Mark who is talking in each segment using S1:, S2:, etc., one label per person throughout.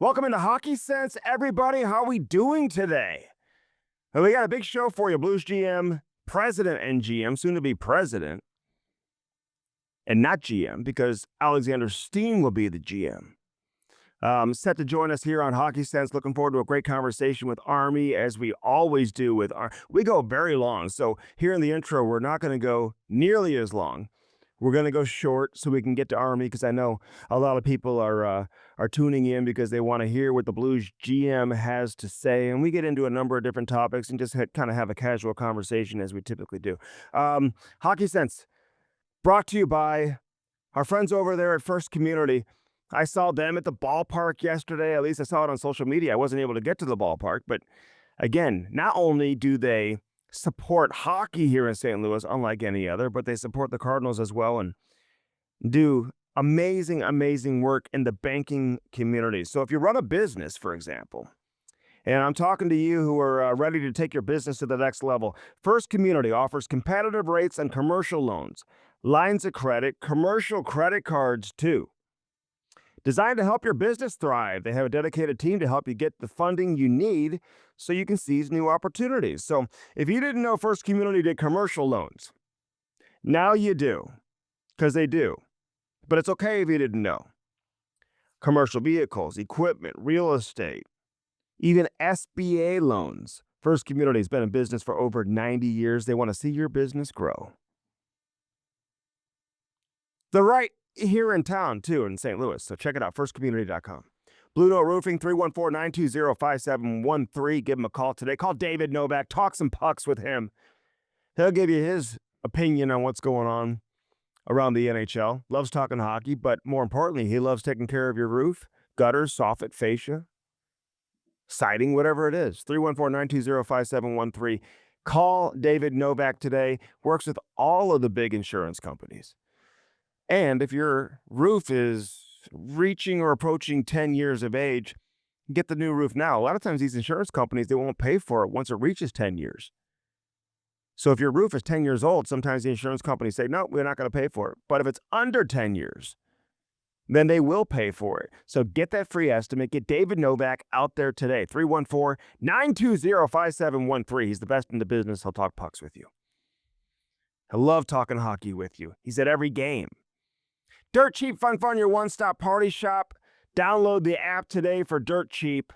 S1: Welcome into Hockey Sense, everybody. How are we doing today? Well, we got a big show for you. Blues GM, president and GM, soon to be president, and not GM because Alexander Steen will be the GM. Set to join us here on Hockey Sense. Looking forward to a great conversation with Army, as we always do with we go very long. So here in the intro, we're not going to go nearly as long. We're going to go short so we can get to Army, because I know a lot of people are tuning in because they want to hear what the Blues GM has to say. And we get into a number of different topics and just kind of have a casual conversation as we typically do. Hockey Sense, brought to you by our friends over there at First Community. I saw them at the ballpark yesterday. At least I saw it on social media. I wasn't able to get to the ballpark. But again, not only do they support hockey here in St. Louis, unlike any other, but they support the Cardinals as well and do amazing work in the banking community. So if you run a business, for example, and I'm talking to you who are ready to take your business to the next level, First Community offers competitive rates on commercial loans, lines of credit, commercial credit cards too. Designed to help your business thrive, they have a dedicated team to help you get the funding you need so you can seize new opportunities. So if you didn't know First Community did commercial loans, now you do, because they do. But it's okay if you didn't know. Commercial vehicles, equipment, real estate, even SBA loans. First Community has been in business for over 90 years. They want to see your business grow. They're right here in town, too, in St. Louis. So check it out, firstcommunity.com. Blue Note Roofing, 314-920-5713. Give him a call today. Call David Novak. Talk some pucks with him. He'll give you his opinion on what's going on around the NHL. Loves talking hockey, but more importantly, he loves taking care of your roof, gutters, soffit, fascia, siding, whatever it is. 314-920-5713. Call David Novak today. Works with all of the big insurance companies. And if your roof is reaching or approaching 10 years of age, get the new roof now. A lot of times these insurance companies, they won't pay for it once it reaches 10 years. So if your roof is 10 years old, sometimes the insurance companies say, no, we're not going to pay for it. But if it's under 10 years, then they will pay for it. So get that free estimate. Get David Novak out there today. 314-920-5713. He's the best in the business. He'll talk pucks with you. I love talking hockey with you. He's at every game. Dirt Cheap Fun, your one-stop party shop. Download the app today for Dirt Cheap.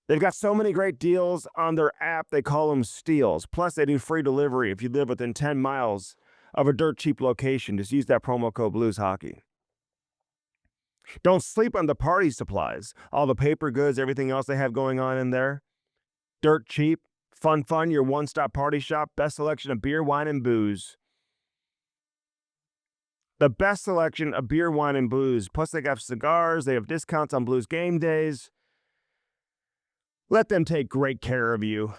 S1: They've got so many great deals on their app, they call them steals. Plus, they do free delivery if you live within 10 miles of a Dirt Cheap location. Just use that promo code BluesHockey. Don't sleep on the party supplies. All the paper goods, everything else they have going on in there. Dirt Cheap, Fun, your one-stop party shop. Best selection of beer, wine, and booze. The best selection of beer, wine, and booze. Plus, they got cigars. They have discounts on Blues game days. Let them take great care of you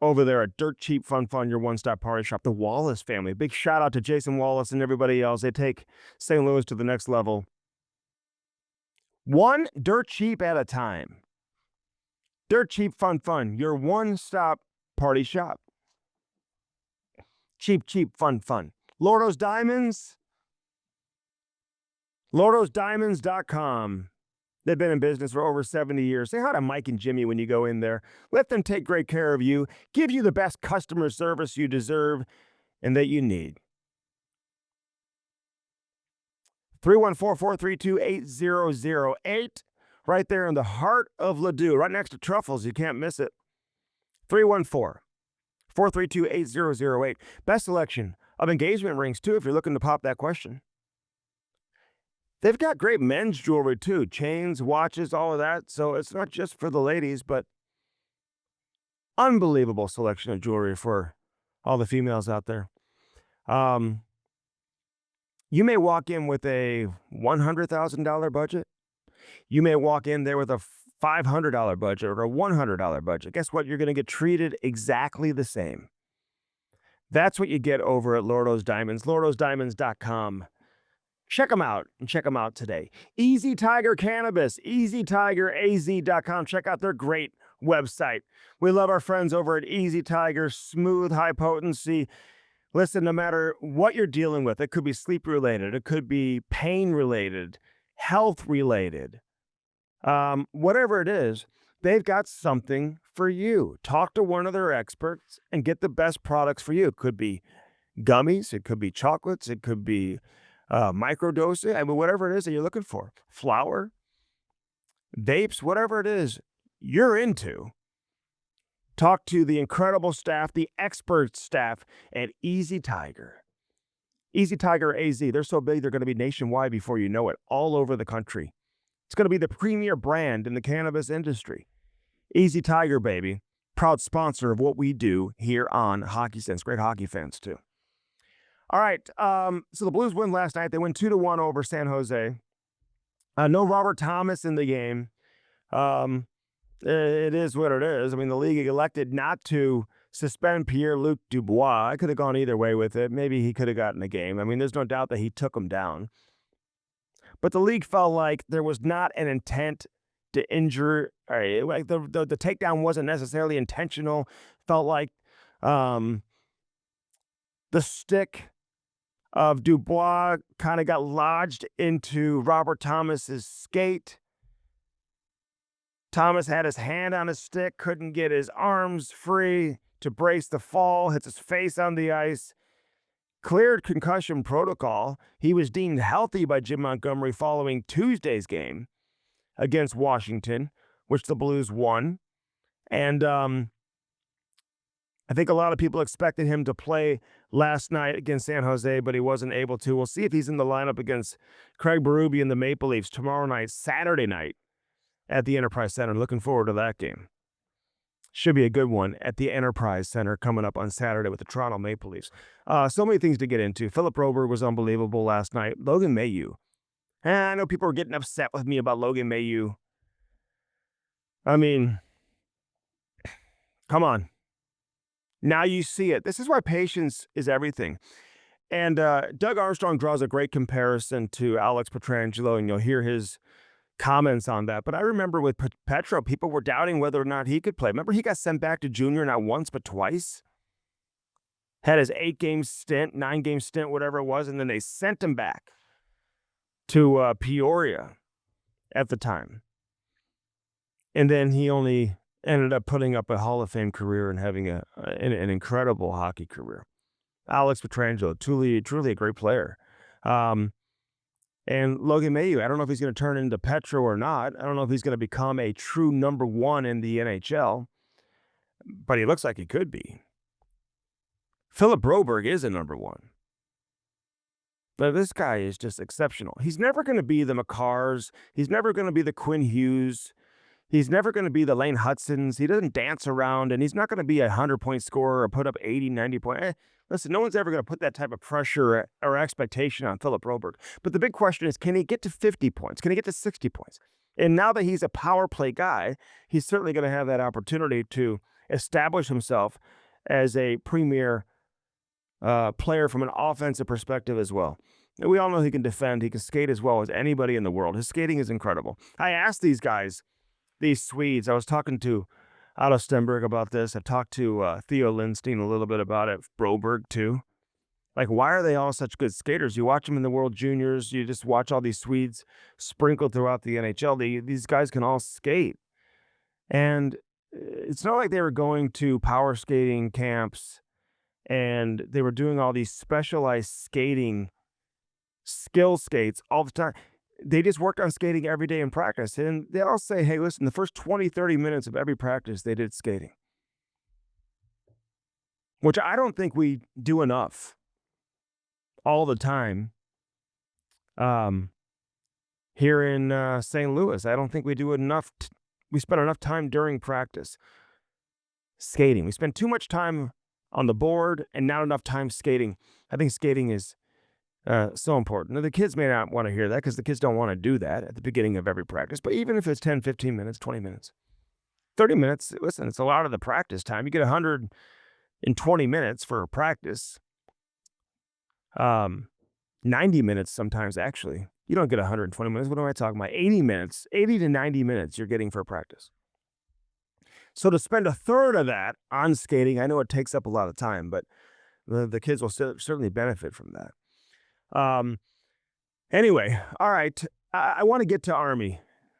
S1: over there at Dirt Cheap Fun, your one-stop party shop. The Wallace family. Big shout out to Jason Wallace and everybody else. They take St. Louis to the next level. One Dirt Cheap at a time. Dirt Cheap Fun, your one-stop party shop. Cheap, fun. Lordo's Diamonds. LordosDiamonds.com. They've been in business for over 70 years. Say hi to Mike and Jimmy when you go in there. Let them take great care of you. Give you the best customer service you deserve and that you need. 314-432-8008. Right there in the heart of Ladue, right next to Truffles. You can't miss it. 314-432-8008. Best selection of engagement rings, too, if you're looking to pop that question. They've got great men's jewelry, too. Chains, watches, all of that. So it's not just for the ladies, but unbelievable selection of jewelry for all the females out there. You may walk in with a $100,000 budget. You may walk in there with a $500 budget or a $100 budget. Guess what? You're going to get treated exactly the same. That's what you get over at Lordo's Diamonds. LordosDiamonds.com. Check them out and check them out today. Easy Tiger Cannabis, EasyTigerAZ.com. Check out their great website. We love our friends over at Easy Tiger, smooth, high potency. Listen, no matter what you're dealing with, it could be sleep related, it could be pain related, health related. whatever it is, they've got something for you. Talk to one of their experts and get the best products for you. It could be gummies, it could be chocolates, it could be microdosing. I mean, whatever it is that you're looking for, flour, vapes, whatever it is you're into. Talk to the incredible staff, the expert staff at Easy Tiger. Easy Tiger AZ, they're so big they're going to be nationwide before you know it, all over the country. It's going to be the premier brand in the cannabis industry. Easy Tiger, baby. Proud sponsor of what we do here on Hockey Sense. Great hockey fans, too. All right, so the Blues win last night. They win 2-1 over San Jose. No Robert Thomas in the game. It is what it is. I mean, the league elected not to suspend Pierre-Luc Dubois. I could have gone either way with it. Maybe he could have gotten a game. I mean, there's no doubt that he took him down. But the league felt like there was not an intent to injure. Like the takedown wasn't necessarily intentional. Felt like the stick of Dubois kind of got lodged into Robert Thomas's skate. Thomas had his hand on his stick, couldn't get his arms free to brace the fall, hits his face on the ice. Cleared concussion protocol. He was deemed healthy by Jim Montgomery following Tuesday's game against Washington, which the Blues won. And I think a lot of people expected him to play last night against San Jose, but he wasn't able to. We'll see if he's in the lineup against Craig Berube and the Maple Leafs tomorrow night, Saturday night, at the Enterprise Center. Looking forward to that game. Should be a good one at the Enterprise Center coming up on Saturday with the Toronto Maple Leafs. So many things to get into. Philip Broberg was unbelievable last night. Logan Mailloux. I know people are getting upset with me about Logan Mailloux. I mean, come on. Now you see it. This is why patience is everything. And Doug Armstrong draws a great comparison to Alex Pietrangelo, and you'll hear his comments on that. But I remember with Petro, people were doubting whether or not he could play. Remember, he got sent back to junior not once, but twice? Had his 8-game stint, 9-game stint, whatever it was, and then they sent him back to Peoria at the time. And then he only ended up putting up a Hall of Fame career and having an incredible hockey career. Alex Pietrangelo, truly a great player. And Logan Mailloux, I don't know if he's going to turn into Petro or not. I don't know if he's going to become a true number one in the NHL, but he looks like he could be. Philip Broberg is a number one. But this guy is just exceptional. He's never going to be the Makars. He's never going to be the Quinn Hughes. He's never going to be the Lane Hudsons. He doesn't dance around, and he's not going to be a 100-point scorer or put up 80, 90 points. Listen, no one's ever going to put that type of pressure or expectation on Philip Broberg. But the big question is, can he get to 50 points? Can he get to 60 points? And now that he's a power play guy, he's certainly going to have that opportunity to establish himself as a premier player from an offensive perspective as well. And we all know he can defend. He can skate as well as anybody in the world. His skating is incredible. I asked these guys, these Swedes, I was talking to Otto Stenberg about this. I've talked to Theo Lindstein a little bit about it, Broberg too. Like, why are they all such good skaters? You watch them in the World Juniors. You just watch all these Swedes sprinkled throughout the NHL. These guys can all skate. And it's not like they were going to power skating camps and they were doing all these specialized skating skill skates all the time. They just worked on skating every day in practice. And they all say, hey, listen, the first 20, 30 minutes of every practice, they did skating. Which I don't think we do enough all the time here in St. Louis. I don't think we do enough. We spend enough time during practice skating. We spend too much time on the board and not enough time skating. I think skating is so important. Now, the kids may not want to hear that because the kids don't want to do that at the beginning of every practice. But even if it's 10, 15 minutes, 20 minutes, 30 minutes, listen, it's a lot of the practice time. You get 120 minutes for a practice. 90 minutes sometimes, actually. You don't get 120 minutes. What am I talking about? 80 minutes, 80 to 90 minutes you're getting for a practice. So to spend a third of that on skating, I know it takes up a lot of time, but the kids will certainly benefit from that. Anyway, all right. I want to get to Army.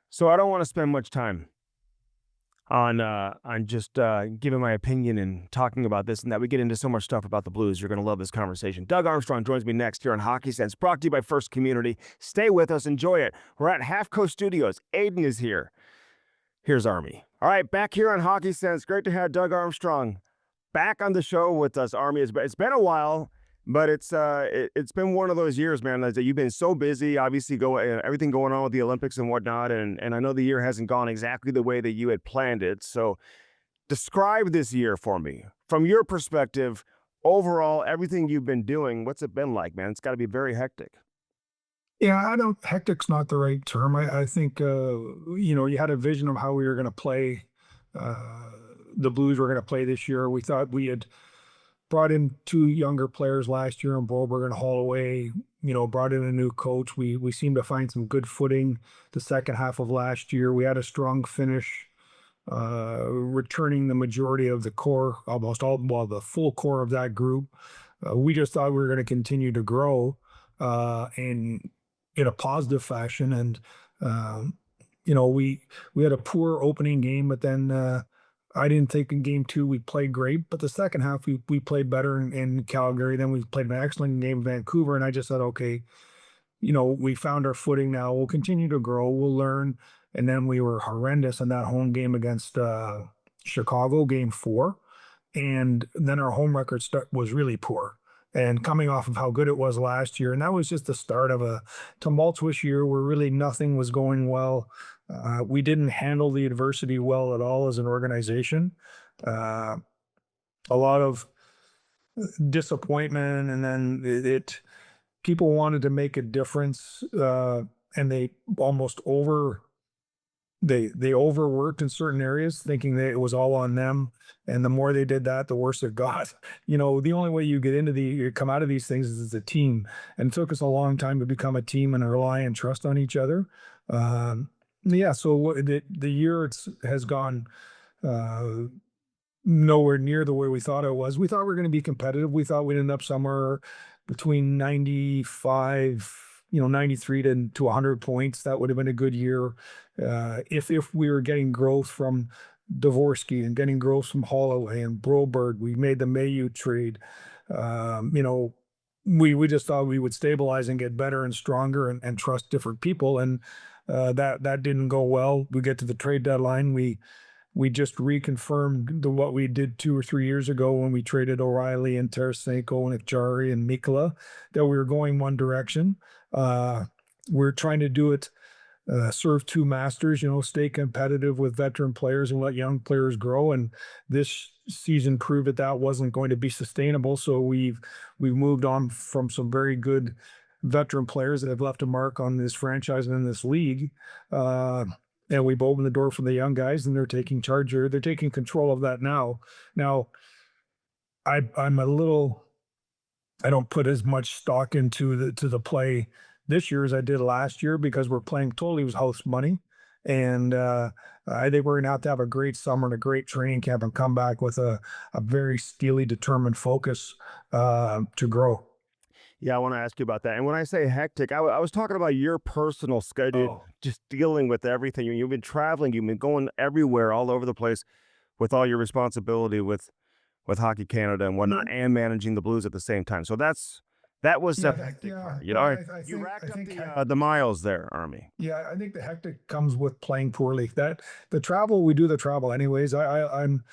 S1: So I don't want to spend much time on just giving my opinion and talking about this and that. We get into so much stuff about the Blues. You're going to love this conversation. Doug Armstrong joins me next here on Hockey Sense, brought to you by First Community. Stay with us, enjoy it. We're at Half Coast Studios. Aiden is here. Here's Army. All right, back here on Hockey Sense. Great to have Doug Armstrong back on the show with us, Army. It's been a while, but it's been one of those years, man, that you've been so busy. Obviously, everything going on with the Olympics and whatnot, and I know the year hasn't gone exactly the way that you had planned it. So, describe this year for me from your perspective. Overall, everything you've been doing, what's it been like, man? It's got to be very hectic.
S2: Yeah, I don't hectic's not the right term. I think you had a vision of how we were gonna play, uh, the Blues were gonna play this year. We thought we had brought in 2 younger players last year in Broberg and Holloway, brought in a new coach. We seemed to find some good footing the second half of last year. We had a strong finish, returning the majority of the core, almost all, well, the full core of that group. We just thought we were gonna continue to grow, in a positive fashion. And we had a poor opening game, but then I didn't think in game two we played great. But the second half we played better in Calgary. Then we played an excellent game in Vancouver, and I just said, okay, we found our footing now. We'll continue to grow. We'll learn. And then we were horrendous in that home game against Chicago, game four. And then our home record was really poor. And coming off of how good it was last year, and that was just the start of a tumultuous year where really nothing was going well. We didn't handle the adversity well at all as an organization. Uh, a lot of disappointment, and then people wanted to make a difference, and they almost they overworked in certain areas, thinking that it was all on them. And the more they did that, the worse it got. The only way you come out of these things is as a team. And it took us a long time to become a team and rely and trust on each other. Yeah, so the year has gone uh, nowhere near the way we thought it was. We thought we were going to be competitive. We thought we'd end up somewhere between 95, 93 to 100 points. That would have been a good year. If we were getting growth from Dvorsky and getting growth from Holloway and Broberg, we made the Mayu trade. We just thought we would stabilize and get better and stronger and trust different people. And that didn't go well. We get to the trade deadline. We just reconfirmed what we did 2 or 3 years ago when we traded O'Reilly and Tarasenko and Akjari and Mikla, that we were going one direction. We're trying to do it, serve two masters, stay competitive with veteran players and let young players grow. And this season proved that wasn't going to be sustainable. So we've moved on from some very good veteran players that have left a mark on this franchise and in this league. And we've opened the door for the young guys, and they're taking charge, or they're taking control of that now. Now, I'm a little. I don't put as much stock into the play this year as I did last year, because we're playing totally with house money. And I think we're going to have a great summer and a great training camp and come back with a very steely, determined focus to grow.
S1: Yeah, I want to ask you about that. And when I say hectic, I was talking about your personal schedule,
S2: Oh,
S1: just dealing with everything. You've been traveling, you've been going everywhere, all over the place, with all your responsibility with Hockey Canada and whatnot, and managing the Blues at the same time. So that was the
S2: yeah,
S1: hectic
S2: yeah.
S1: part.
S2: I
S1: You
S2: think
S1: racked up
S2: heck.
S1: the miles there, Army.
S2: Yeah, I think the hectic comes with playing poorly. That the travel, we do the travel anyways. I'm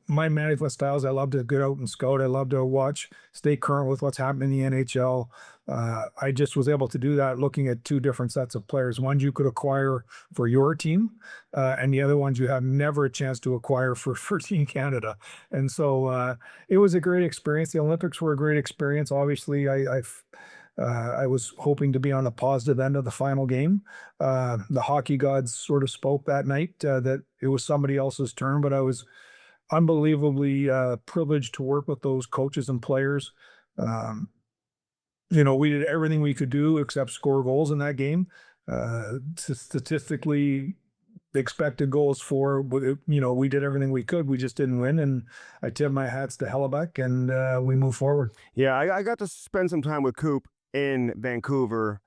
S2: my management styles. I love to get out and scout. I love to watch, stay current with what's happening in the NHL. I just was able to do that looking at two different sets of players. Ones you could acquire for your team, and the other ones you have never a chance to acquire for Team Canada. And so it was a great experience. The Olympics were a great experience. Obviously, I was hoping to be on the positive end of the final game. The hockey gods sort of spoke that night, that it was somebody else's turn, but I was unbelievably privileged to work with those coaches and players. Um, we did everything we could do except score goals in that game. Statistically, the expected goals for, we did everything we could. We just didn't win. And I tip my hats to Hellebuck, and we move forward.
S1: Yeah, I got to spend some time with Coop in Vancouver,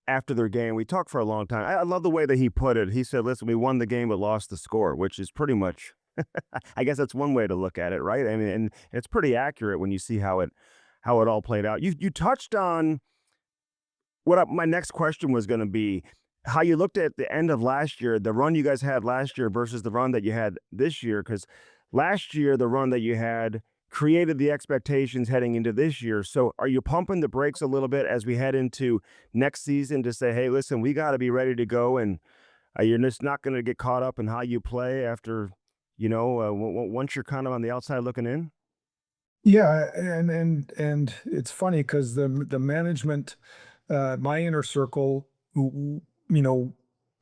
S1: after their game. We talked for a long time. I love the way that he put it. He said, "Listen, we won the game but lost the score," which is pretty much, I guess that's one way to look at it, right? I mean, and it's pretty accurate when you see how it all played out. You touched on my next question was going to be how you looked at the end of last year, the run you guys had last year versus the run that you had this year. Because last year, the run that you had created the expectations heading into this year. So, are you pumping the brakes a little bit as we head into next season to say, "Hey, listen, we got to be ready to go," and you're just not going to get caught up in how you play after, once you're kind of on the outside looking in?
S2: Yeah, and it's funny because the management, my inner circle, you know,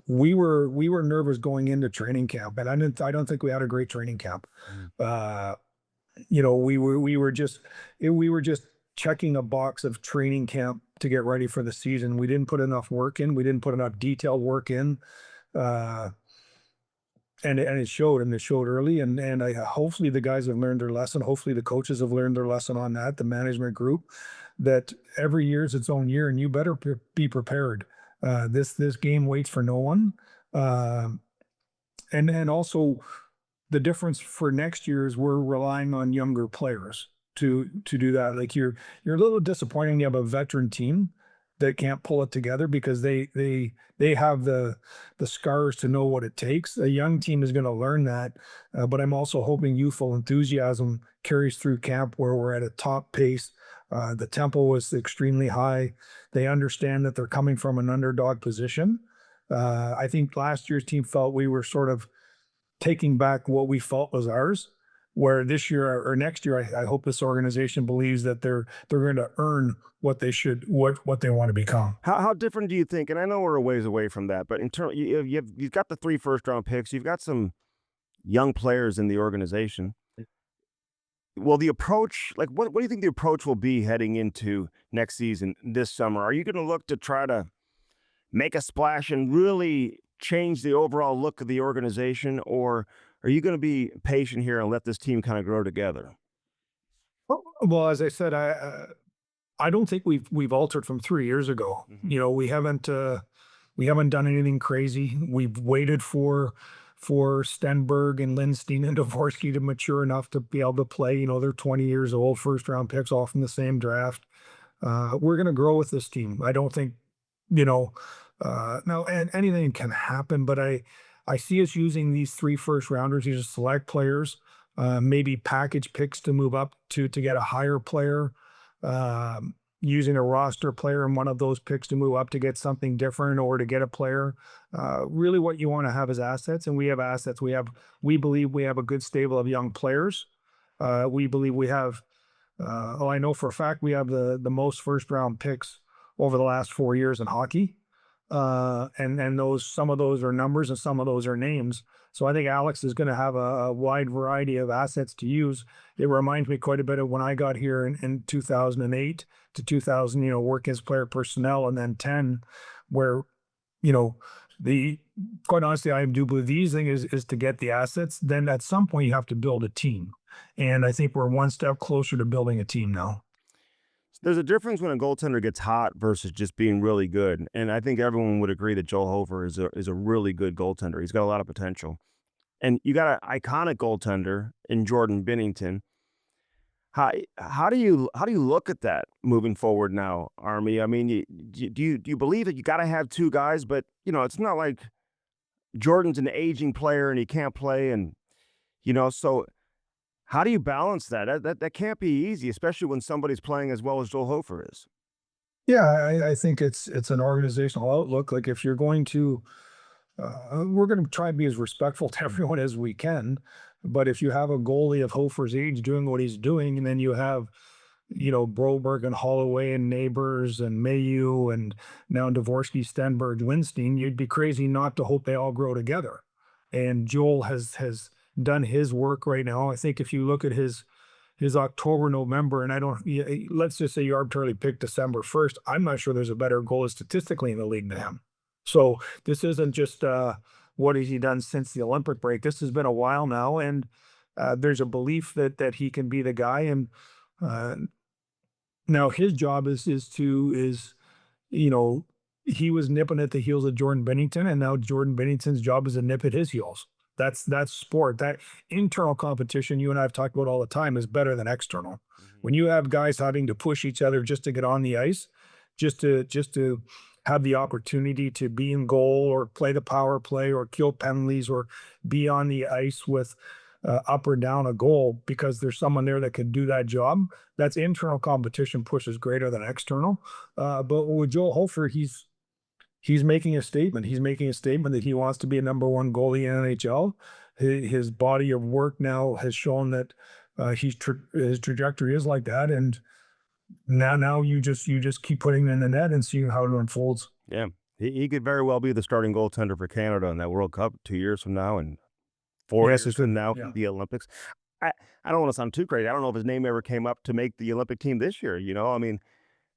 S2: we were nervous going into training camp, and I don't think we had a great training camp.
S1: Mm.
S2: Uh, we were just checking a box of training camp to get ready for the season. We didn't put enough work in. We didn't put enough detailed work in. Uh, and it showed early, and I hopefully the guys have learned their lesson. Hopefully the coaches have learned their lesson on that, the management group, that every year is its own year and you better be prepared. This game waits for no one. Um and also the difference for next year is we're relying on younger players to do that. Like you're a little disappointing. You have a veteran team that can't pull it together because they have the scars to know what it takes. A young team is going to learn that, but I'm also hoping youthful enthusiasm carries through camp where we're at a top pace. The tempo was extremely high. They understand that they're coming from an underdog position. I think last year's team felt we were sort of taking back what we felt was ours. Where this year or next year, I hope this organization believes that they're going to earn what they should, what they want to become.
S1: How different do you think? And I know we're a ways away from that, but in terms, you've got the 3 first-round picks. You've got some young players in the organization. Well, the approach, like, what do you think the approach will be heading into next season this summer? Are you going to look to try to make a splash and really change the overall look of the organization, or are you going to be patient here and let this team kind of grow together?
S2: Well, as I said, I don't think we've altered from 3 years ago.
S1: Mhm.
S2: We haven't done anything crazy. We've waited for Stenberg and Lindstein and Dvorsky to mature enough to be able to play. They're 20 years old, first round picks, all from the same draft. We're going to grow with this team. I don't think, you know, now and anything can happen, but I see us using these 3 first rounders, these are select players, maybe package picks to move up to get a higher player, using a roster player and one of those picks to move up to get something different or to get a player. Really, what you want to have is assets, and we have assets. We believe we have a good stable of young players. We believe we have. I know for a fact we have the most first round picks over the last 4 years in hockey. And those some of those are numbers and some of those are names. So I think Alex is going to have a wide variety of assets to use. It reminds me quite a bit of when I got here in 2008 to 2000, work as player personnel, and then 10, where, you know, the quite honestly, I do believe the easy thing is to get the assets. Then at some point you have to build a team. And I think we're one step closer to building a team now.
S1: There's a difference when a goaltender gets hot versus just being really good, and I think everyone would agree that Joel Hofer is a really good goaltender. He's got a lot of potential, and you got an iconic goaltender in Jordan Binnington. How do you look at that moving forward now, Army? I mean, do you believe that you got to have 2 guys, but it's not like Jordan's an aging player and he can't play, and so how do you balance that? That can't be easy, especially when somebody's playing as well as Joel Hofer is.
S2: Yeah, I think it's an organizational outlook. Like if you're going to, we're going to try and be as respectful to everyone as we can. But if you have a goalie of Hofer's age doing what he's doing, and then you have, Broberg and Holloway and Neighbors and Mayu and now Dvorsky, Stenberg, Winstein, you'd be crazy not to hope they all grow together. And Joel has done his work right now. I think if you look at his October, November, and I don't, let's just say you arbitrarily pick December 1st. I'm not sure there's a better goalie statistically in the league than him. So this isn't just what has he done since the Olympic break. This has been a while now, and there's a belief that he can be the guy. And uh, now his job is you know he was nipping at the heels of Jordan Bennington, and now Jordan Bennington's job is to nip at his heels. That's sport. That internal competition you and I have talked about all the time is better than external. When you have guys having to push each other just to get on the ice, just to have the opportunity to be in goal or play the power play or kill penalties or be on the ice with up or down a goal because there's someone there that can do that job. That's internal competition pushes greater than external. But with Joel Hofer, he's making a statement. He's making a statement that he wants to be a number one goalie in NHL. His body of work now has shown that his trajectory is like that, and now you just keep putting it in the net and seeing how it unfolds.
S1: Yeah, he could very well be the starting goaltender for Canada in that World Cup 2 years from now and 4 years from now,
S2: Yeah.
S1: the Olympics. I, I don't want to sound too crazy. I don't know if his name ever came up to make the Olympic team this year. I mean,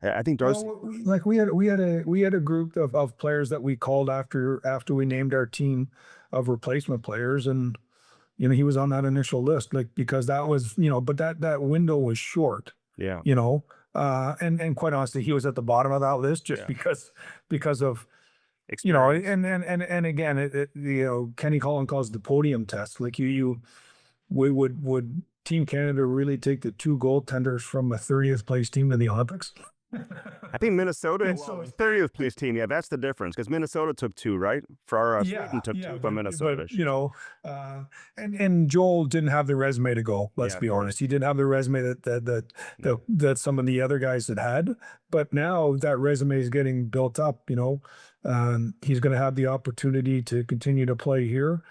S1: I think Darcy.
S2: Well, like we had a group of players that we called after we named our team of replacement players, and he was on that initial list, like because that was but that window was short.
S1: Yeah,
S2: And quite honestly, he was at the bottom of that list just
S1: Yeah.
S2: because of
S1: experience.
S2: and again, Kenny Collin calls it the podium test. Like would Team Canada really take the two goaltenders from a 30th place team to the Olympics?
S1: I think Minnesota,
S2: And so-
S1: 30th place team. Yeah, that's the difference because Minnesota took two, right? For our Sweden took two from Minnesota.
S2: And Joel didn't have the resume to go. Let's
S1: Yeah,
S2: be
S1: of course.
S2: honest, he didn't have the resume that some of the other guys had. But now that resume is getting built up. He's going to have the opportunity to continue to play here.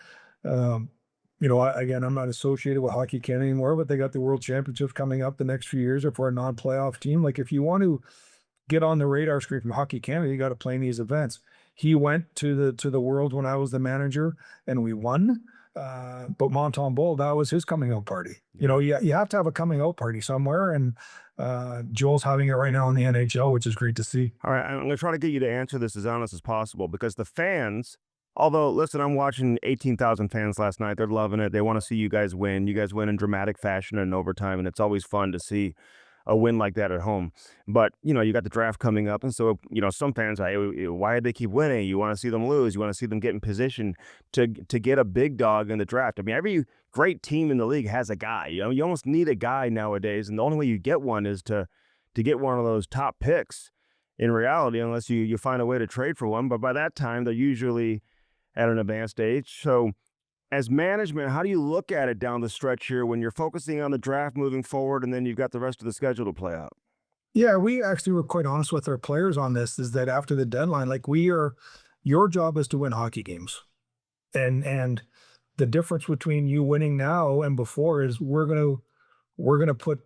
S2: Again, I'm not associated with Hockey Canada anymore, but they got the World Championships coming up the next few years. If we're a non-playoff team, like if you want to get on the radar screen from Hockey Canada, you got to play in these events. He went to the World when I was the manager, and we won. But Montembeault, that was his coming out party. You have to have a coming out party somewhere, and Joel's having it right now in the NHL, which is great to see.
S1: All right, I'm going to try to get you to answer this as honest as possible because the fans, although, listen, I'm watching 18,000 fans last night. They're loving it. They want to see you guys win. You guys win in dramatic fashion and overtime, and it's always fun to see a win like that at home. But, you got the draft coming up, and so, some fans, why did they keep winning? You want to see them lose. You want to see them get in position to get a big dog in the draft. I mean, every great team in the league has a guy. You almost need a guy nowadays, and the only way you get one is to get one of those top picks in reality, unless you find a way to trade for one. But by that time, they're usually at an advanced age. So as management, how do you look at it down the stretch here when you're focusing on the draft moving forward and then you've got the rest of the schedule to play out?
S2: Yeah, we actually were quite honest with our players on this, is that after the deadline, like your job is to win hockey games. And the difference between you winning now and before is we're gonna put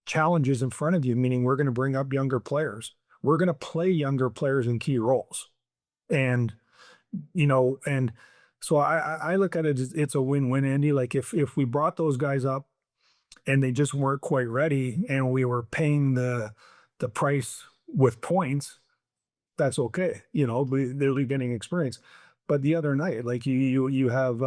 S2: challenges in front of you, meaning we're gonna bring up younger players. We're gonna play younger players in key roles. And and so I look at it as it's a win-win, Andy. Like if we brought those guys up and they just weren't quite ready and we were paying the price with points, that's okay. They're getting experience. But the other night, like you have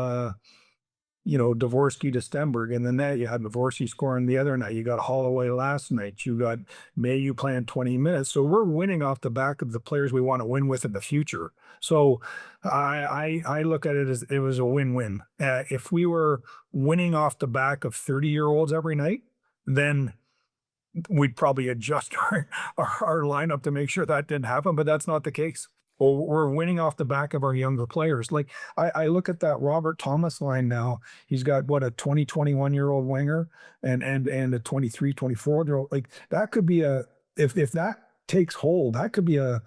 S2: Dvorsky to Stenberg in the net. You had Dvorsky scoring the other night. You got Holloway last night. You got Mayu playing 20 minutes. So we're winning off the back of the players we want to win with in the future. So I look at it as it was a win-win. If we were winning off the back of 30-year-olds every night, then we'd probably adjust our lineup to make sure that didn't happen, but that's not the case. Well, we're winning off the back of our younger players. Like I look at that Robert Thomas line now. He's got a 20, 21-year-old winger and a 23, 24-year-old. Like that could be if that takes hold, that could be a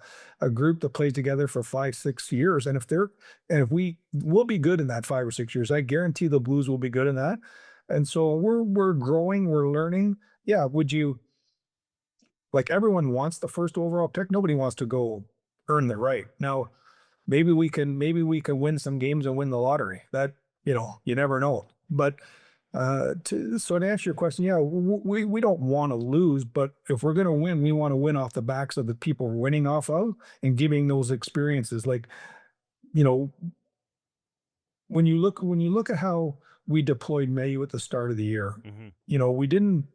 S2: group that plays together for 5-6 years. And if we'll be good in that 5 or 6 years, I guarantee the Blues will be good in that. And so we're growing, we're learning. Yeah, would you, like, everyone wants the first overall pick. Nobody wants to go earn the right. Now, maybe we can win some games and win the lottery. That, you never know. But to answer your question, yeah, we don't want to lose, but if we're going to win, we want to win off the backs of the people we're winning off of and giving those experiences. Like, when you look at how we deployed Mayu at the start of the year, we didn't,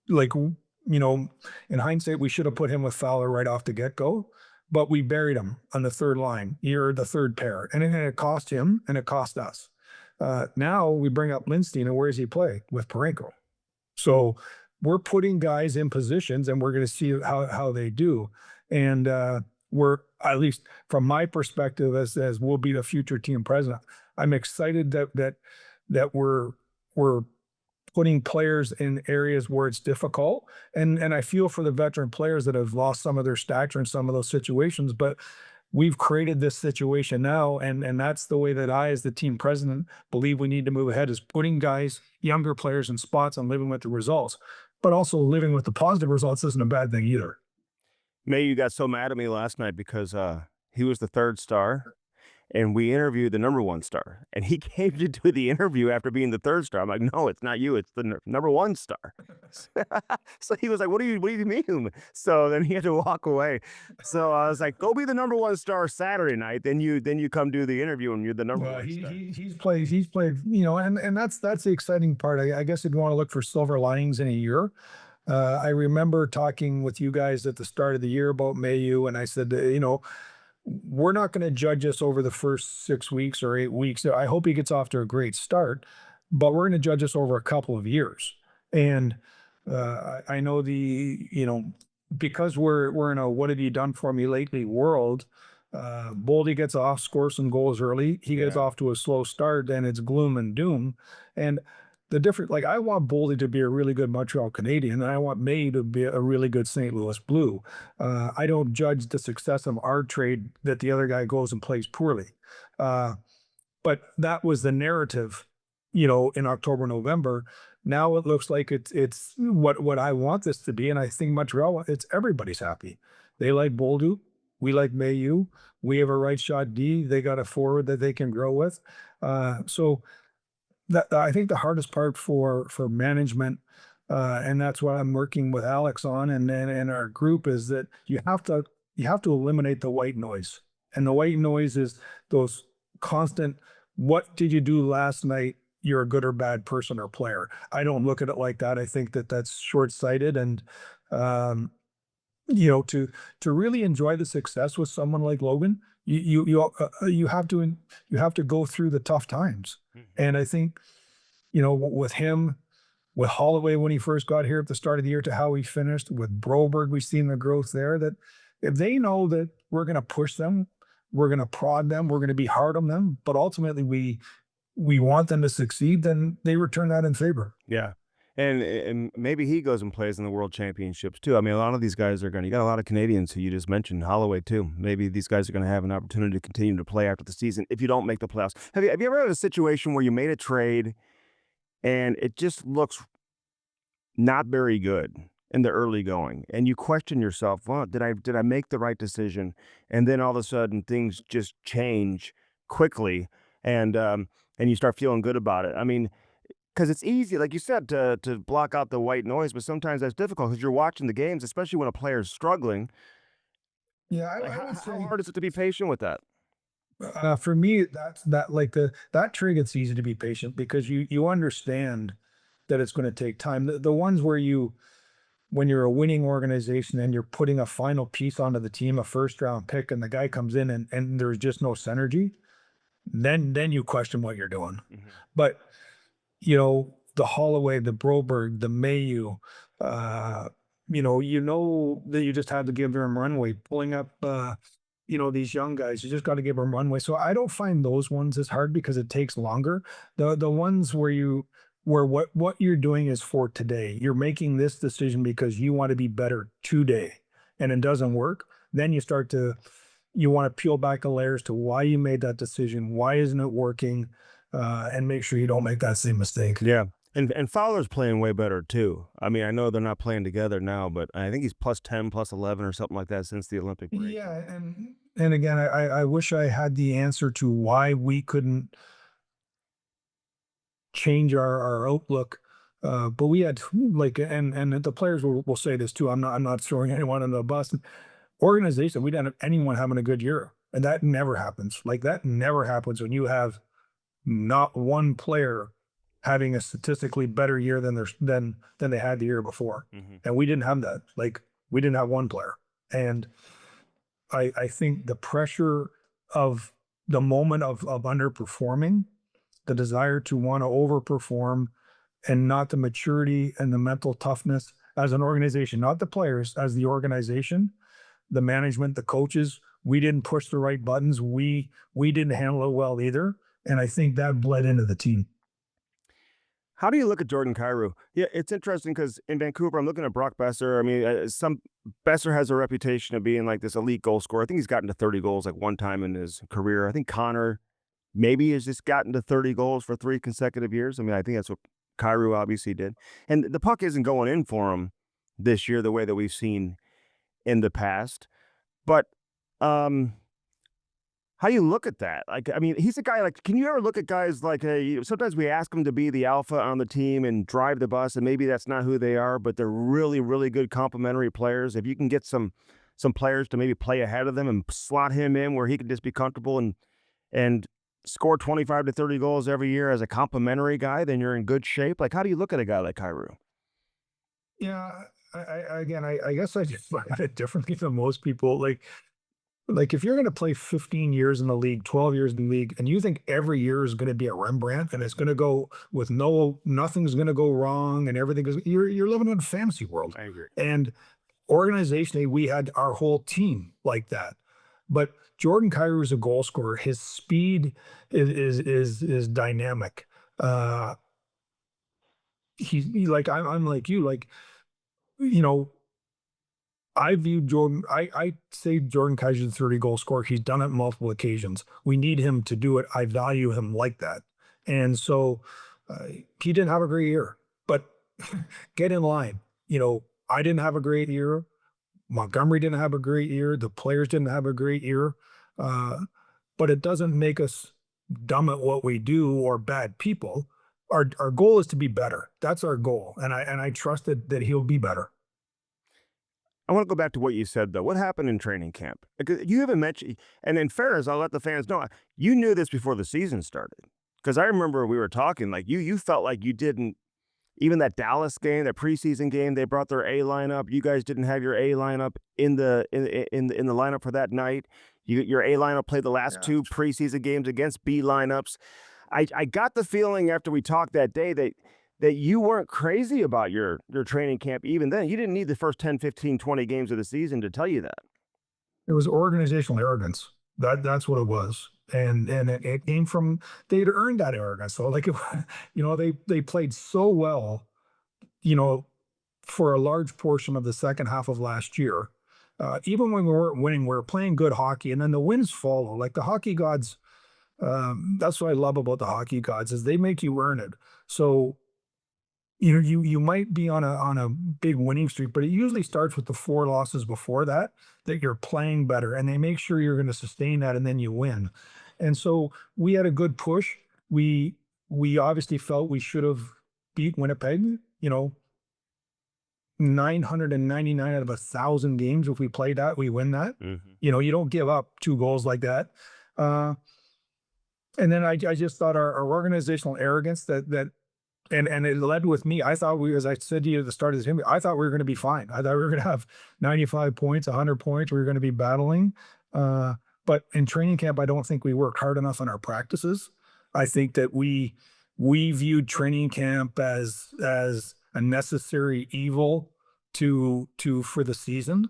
S2: like, in hindsight, we should have put him with Fowler right off the get-go. but we buried him on the third line. You're the third pair, and it cost him and it cost us. Now we bring up Lindstein, and where does he play? With Parenko. So we're putting guys in positions, and we're going to see how they do. And we're, at least from my perspective, as we'll be the future team president, I'm excited that we're putting players in areas where it's difficult. And I feel for the veteran players that have lost some of their stature in some of those situations, but we've created this situation now. And that's the way that I, as the team president, believe we need to move ahead, is putting guys, younger players in spots and living with the results. But also living with the positive results isn't a bad thing either.
S1: May, you got so mad at me last night because he was the third star and we interviewed the number one star. And he came to do the interview after being the third star. I'm like, no, it's not you. It's the number one star. So he was like, what do you mean? So then he had to walk away. So I was like, go be the number one star Saturday night. Then you come do the interview and you're the number one star.
S2: He's played, and that's the exciting part. I guess you'd want to look for silver linings in a year. I remember talking with you guys at the start of the year about Mayu, and I said, we're not going to judge us over the first 6 weeks or 8 weeks. I hope he gets off to a great start, but we're going to judge us over a couple of years. And I know because we're in a what have you done for me lately world. Boldy gets off, scores some goals early. He gets off to a slow start, and it's gloom and doom. And the different, like, I want Boldy to be a really good Montreal Canadian, and I want May to be a really good St. Louis Blue. I don't judge the success of our trade that the other guy goes and plays poorly. But that was the narrative, in October, November. Now it looks like it's what I want this to be, and I think Montreal, it's everybody's happy. They like Boldu, we like Mayu, we have a right shot D. They got a forward that they can grow with. So I think the hardest part for management, and that's what I'm working with Alex on, and our group, is that you have to eliminate the white noise, and the white noise is those constant. What did you do last night? You're a good or bad person or player. I don't look at it like that. I think that that's short-sighted, and to really enjoy the success with someone like Logan, you have to go through the tough times. And I think, with him, with Holloway when he first got here at the start of the year to how he finished, with Broberg, we've seen the growth there, that if they know that we're going to push them, we're going to prod them, we're going to be hard on them, but ultimately we want them to succeed, then they return that in favor.
S1: Yeah. And maybe he goes and plays in the World Championships too. I mean, a lot of these guys are you got a lot of Canadians who you just mentioned, Holloway too. Maybe these guys are going to have an opportunity to continue to play after the season if you don't make the playoffs. Have you ever had a situation where you made a trade and it just looks not very good in the early going, and you question yourself, well, did I make the right decision? And then all of a sudden things just change quickly, and you start feeling good about it. I mean, because it's easy, like you said, to block out the white noise, but sometimes that's difficult because you're watching the games, especially when a player's struggling.
S2: Yeah,
S1: Like,
S2: I would
S1: how
S2: say,
S1: hard is it to be patient with that?
S2: for me, that trade, it's easy to be patient because you understand that it's going to take time. The ones where when you're a winning organization and you're putting a final piece onto the team, a first round pick, and the guy comes in and there's just no synergy, then you question what you're doing. But the Holloway, the Broberg, the Mayu, that you just had to give them runway, pulling up, these young guys, you just got to give them runway. So I don't find those ones as hard because it takes longer. The ones where what you're doing is for today. You're making this decision because you want to be better today, and it doesn't work. Then you want to peel back the layers to why you made that decision. Why isn't it working? And make sure you don't make that same mistake.
S1: Yeah. And Fowler's playing way better too. I mean, I know they're not playing together now, but I think he's +10, +11 or something like that since the Olympic break.
S2: Yeah, and again, I wish I had the answer to why we couldn't change our outlook. But we had, and the players will say this too. I'm not throwing anyone under the bus. Organization, we didn't have anyone having a good year, and that never happens. Like, that never happens when you have not one player having a statistically better year than they had the year before. And we didn't have that. Like, we didn't have one player. And I think the pressure of the moment of underperforming, the desire to want to overperform, and not the maturity and the mental toughness as an organization, not the players, as the organization, the management, the coaches, we didn't push the right buttons. We didn't handle it well either. And I think that bled into the team.
S1: How do you look at Jordan Kyrou? Yeah, it's interesting because in Vancouver, I'm looking at Brock Besser. I mean, some Besser has a reputation of being like this elite goal scorer. I think he's gotten to 30 goals like one time in his career. I think Connor maybe has just gotten to 30 goals for 3 consecutive years. I mean, I think that's what Kyrou obviously did. And the puck isn't going in for him this year the way that we've seen in the past. But um, how do you look at that? Like, I mean, he's a guy like, can you ever look at guys like, sometimes we ask them to be the alpha on the team and drive the bus, and maybe that's not who they are, but they're really, really good complementary players. If you can get some players to maybe play ahead of them and slot him in where he can just be comfortable and score 25 to 30 goals every year as a complimentary guy, then you're in good shape. Like, how do you look at a guy like Kyrou?
S2: Yeah. I guess I just look at it differently than most people. Like if you're going to play 15 years in the league, 12 years in the league, and you think every year is going to be a Rembrandt and it's going to go with nothing's going to go wrong and everything is, you're living in a fantasy world.
S1: I agree.
S2: And organizationally, we had our whole team like that. But Jordan Kyrou is a goal scorer. His speed is dynamic. Uh, like I'm like you, like you know, I view Jordan. I say Jordan Kaiser's a 30 goal scorer. He's done it multiple occasions. We need him to do it. I value him like that. And so he didn't have a great year, but get in line. I didn't have a great year. Montgomery didn't have a great year. The players didn't have a great year. Uh, but it doesn't make us dumb at what we do or bad people. Our goal is to be better. That's our goal. And I trust that he'll be better.
S1: I want to go back to what you said, though. What happened in training camp? Because you haven't mentioned, and in fairness, I'll let the fans know, you knew this before the season started. Because I remember we were talking, like you felt like you didn't, even that Dallas game, that preseason game, they brought their A lineup. You guys didn't have your A lineup in the lineup for that night. Your A lineup played the last
S2: Yeah.
S1: 2 preseason games against B lineups. I got the feeling after we talked that day that you weren't crazy about your training camp even then. You didn't need the first 10, 15, 20 games of the season to tell you that.
S2: It was organizational arrogance. That's what it was. And it came from they'd earned that arrogance. So like they played so well, you know, for a large portion of the second half of last year. Even when we weren't winning, we were playing good hockey, and then the wins follow. Like the hockey gods, that's what I love about the hockey gods is they make you earn it. So you might be on a big winning streak, but it usually starts with the 4 losses before that you're playing better, and they make sure you're going to sustain that, and then you win. And so we had a good push. We obviously felt we should have beat Winnipeg. 999 out of 1,000 games. If we play that, we win that.
S1: Mm-hmm.
S2: You don't give up 2 goals like that. And then I just thought our organizational arrogance and it led with me. I thought as I said to you at the start of this interview, I thought we were going to be fine. I thought we were going to have 95 points, 100 points. We were going to be battling. But in training camp, I don't think we worked hard enough on our practices. I think that we viewed training camp as a necessary evil for the season.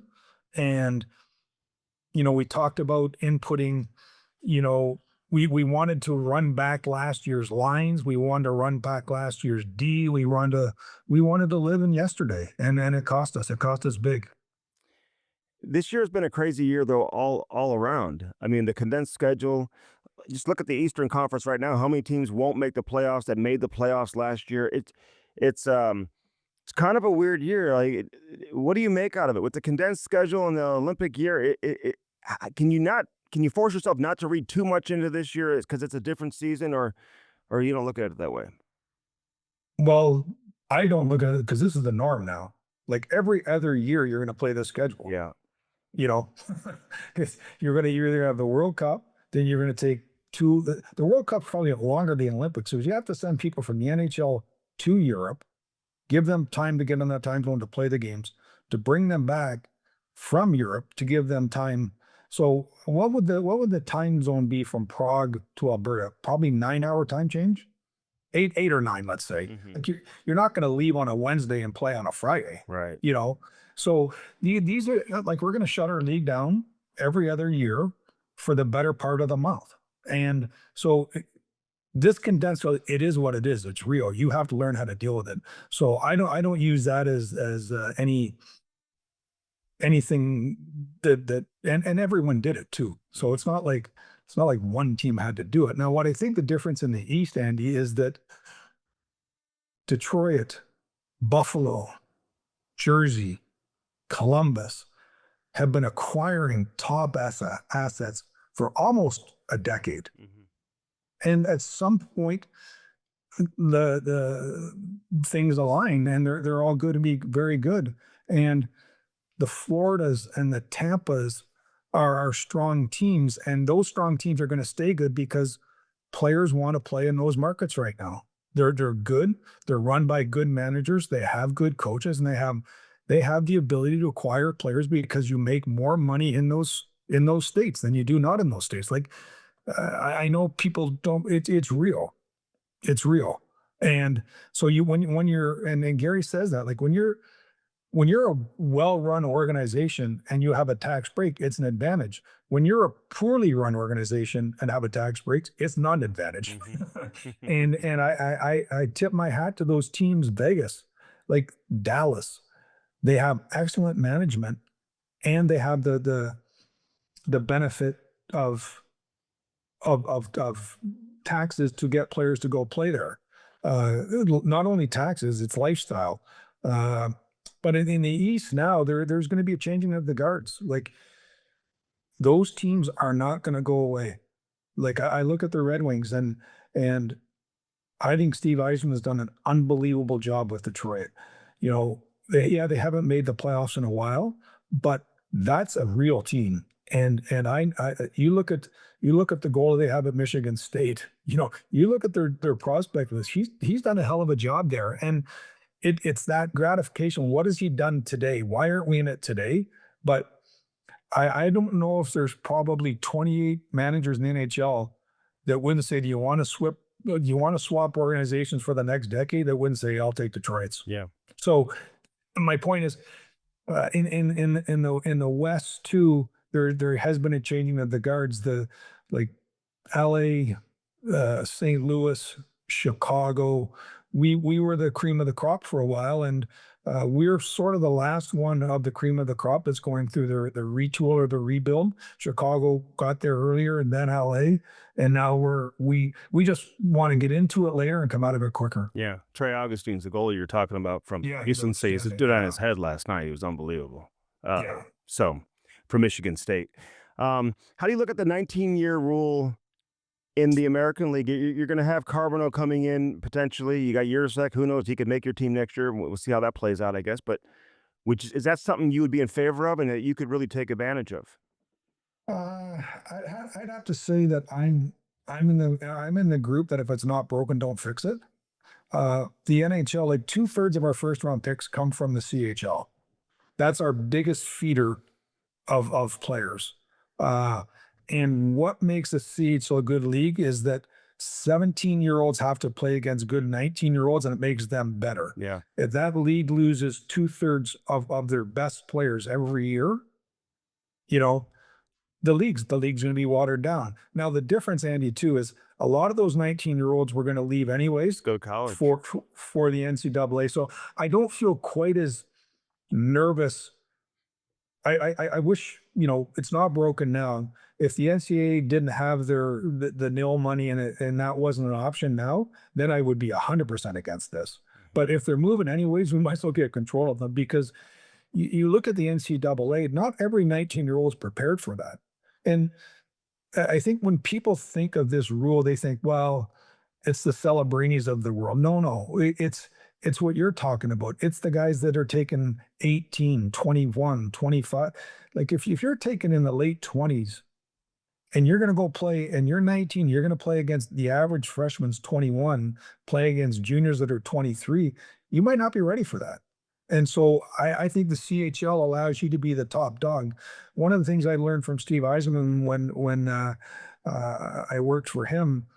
S2: And, we talked about inputting, we wanted to run back last year's lines. We wanted to run back last year's D. We wanted to live in yesterday, and it cost us. It cost us big.
S1: This year has been a crazy year, though, all around. I mean, the condensed schedule. Just look at the Eastern Conference right now. How many teams won't make the playoffs that made the playoffs last year? It's kind of a weird year. Like, what do you make out of it with the condensed schedule and the Olympic year? Can you force yourself not to read too much into this year because it's a different season, or you don't look at it that way?
S2: Well, I don't look at it because this is the norm now. Like every other year, you're going to play this schedule.
S1: Yeah.
S2: you know, 'cause you're either have the World Cup, then you're going to take the World Cup's probably longer than the Olympics. So you have to send people from the NHL to Europe, give them time to get on that time zone to play the games, to bring them back from Europe to give them time So what would the time zone be from Prague to Alberta? Probably 9 hour time change, eight or nine, let's say.
S1: Mm-hmm.
S2: Like you're not going to leave on a Wednesday and play on a Friday,
S1: Right.
S2: you know. So these are like we're going to shut our league down every other year for the better part of the month, and so this condensed, so it is what it is. It's real. You have to learn how to deal with it. So I don't use that as anything that and everyone did it too. So it's not like one team had to do it. Now, what I think the difference in the East, Andy, is that Detroit, Buffalo, Jersey, Columbus have been acquiring top assets for almost a decade.
S1: Mm-hmm.
S2: And at some point, the things align, and they're all going to be very good. And the Floridas and the Tampas are our strong teams, and those strong teams are going to stay good because players want to play in those markets right now. They're good. They're run by good managers. They have good coaches, and they have the ability to acquire players because you make more money in those states than you do not in those states. Like I know people don't. It's real. It's real. And so when you're and Gary says that, like when you're a well-run organization and you have a tax break, it's an advantage. When you're a poorly run organization and have a tax break, it's not an advantage.
S1: Mm-hmm.
S2: And I tip my hat to those teams, Vegas, like Dallas. They have excellent management, and they have the benefit of of taxes to get players to go play there. Not only taxes, it's lifestyle. Uh, but in the East now, there's going to be a changing of the guards. Like those teams are not going to go away. Like I look at the Red Wings, and I think Steve Eisman has done an unbelievable job with Detroit. They haven't made the playoffs in a while, but that's a real team. And you look at the goal they have at Michigan State. You look at their prospect list. He's done a hell of a job there, and it's that gratification. What has he done today? Why aren't we in it today? But I don't know if there's probably 28 managers in the NHL that wouldn't say, do you want to swap organizations for the next decade? That wouldn't say, I'll take Detroit's.
S1: Yeah.
S2: So my point is, in the West too, there has been a changing of the guards. Like L.A., St. Louis, Chicago. We were the cream of the crop for a while, and we're sort of the last one of the cream of the crop that's going through the retool or the rebuild. Chicago got there earlier, and then L.A., and now we just want to get into it later and come out of it quicker.
S1: Yeah. Trey Augustine's the goalie you're talking about from
S2: Yeah, he's
S1: Houston State. He
S2: outstanding.
S1: stood on
S2: Yeah.
S1: his head last night. He was unbelievable.
S2: Yeah.
S1: So, for Michigan State. How do you look at the 19-year rule in the American League? You're going to have Carbonneau coming in potentially. You got Yurosek. Who knows? He could make your team next year. We'll see how that plays out, I guess. But is that something you would be in favor of and that you could really take advantage of?
S2: I'd have to say that I'm in the group that if it's not broken, don't fix it. The NHL, like 2/3 of our first round picks come from the CHL. That's our biggest feeder of players. Uh, and what makes the CHL a good league is that 17-year-olds have to play against good 19-year-olds, and it makes them better.
S1: Yeah.
S2: If that league loses 2/3 of their best players every year, you know, the league's going to be watered down. Now, the difference, Andy, too, is a lot of those 19-year-olds were going to leave anyways
S1: Go to college.
S2: for the NCAA. So I don't feel quite as nervous. I wish, it's not broken now. If the NCAA didn't have the nil money in it and that wasn't an option now, then I would be 100% against this. But if they're moving anyways, we might as well get control of them, because you look at the NCAA, not every 19-year-old is prepared for that. And I think when people think of this rule, they think, well, it's the Celebrinis of the world. No, it's what you're talking about. It's the guys that are taking 18, 21, 25. Like if you're taking in the late 20s and you're going to go play and you're 19, you're going to play against the average freshman's 21, play against juniors that are 23, you might not be ready for that. And so I think the CHL allows you to be the top dog. One of the things I learned from Steve Eisenman when I worked for him,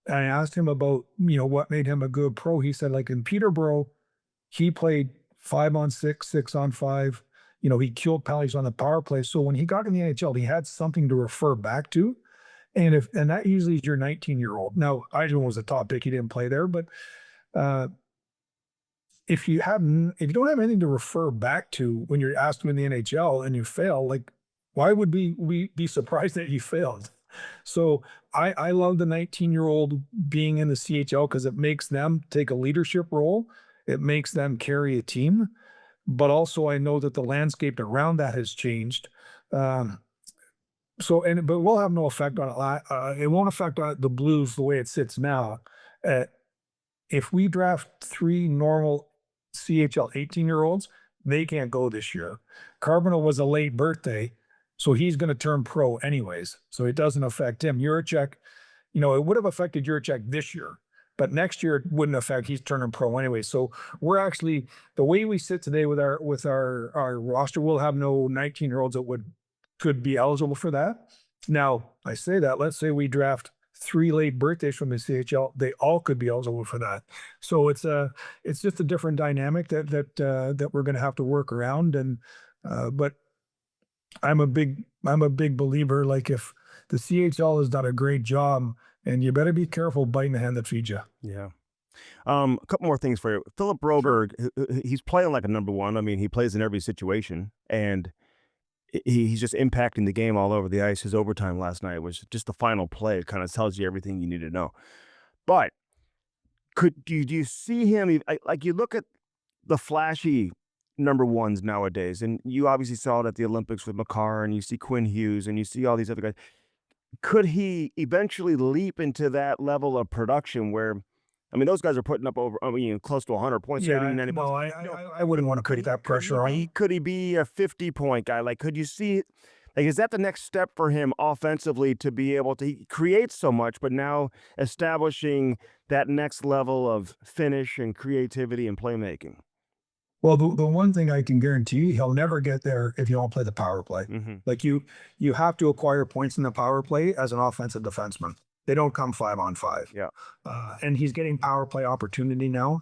S2: I asked him about, what made him a good pro. He said, like in Peterborough, he played 5-on-6, 6-on-5. He killed penalties on the power play. So when he got in the NHL, he had something to refer back to. And that usually is your 19-year-old. Now, Eisenman was a top pick. He didn't play there, but uh, if you don't have anything to refer back to when you're asked to win the NHL and you fail, like why would we be surprised that you failed? So I love the 19-year-old being in the CHL because it makes them take a leadership role. It makes them carry a team. But also I know that the landscape around that has changed. But we'll have no effect on it. It won't affect the Blues the way it sits now. Uh, if we draft 3 normal CHL 18-year-olds, they can't go this year. Carbonell was a late birthday, so he's going to turn pro anyways. So it doesn't affect him. Juracek, it would have affected Juracek this year, but next year it wouldn't affect. He's turning pro anyway. So we're actually, the way we sit today with our roster, we'll have no 19-year-olds that could be eligible for that. Now I say that, let's say we draft 3 late birthdays from the CHL, they all could be eligible for that. So it's just a different dynamic that we're going to have to work around. And but I'm a big believer. Like if the CHL has done a great job, and you better be careful biting the hand that feeds you.
S1: Yeah. A couple more things for you. Philip Broberg, he's playing like a number one. I mean, he plays in every situation, and he's just impacting the game all over the ice. His overtime last night was just the final play. It kind of tells you everything you need to know. But do you see him, like you look at the flashy number ones nowadays, and you obviously saw it at the Olympics with Makar, and you see Quinn Hughes, and you see all these other guys. Could he eventually leap into that level of production where, I mean, those guys are putting up close to 100 points.
S2: Yeah,
S1: 80, 90
S2: no,
S1: points.
S2: I wouldn't want to put that pressure on.
S1: Could he be a 50-point guy? Like, could you see, like, is that the next step for him offensively to be able to, he creates so much, but now establishing that next level of finish and creativity and playmaking?
S2: Well, the one thing I can guarantee you, he'll never get there if you don't play the power play.
S1: Mm-hmm.
S2: Like you have to acquire points in the power play as an offensive defenseman. They don't come 5-on-5.
S1: Yeah.
S2: And he's getting power play opportunity now.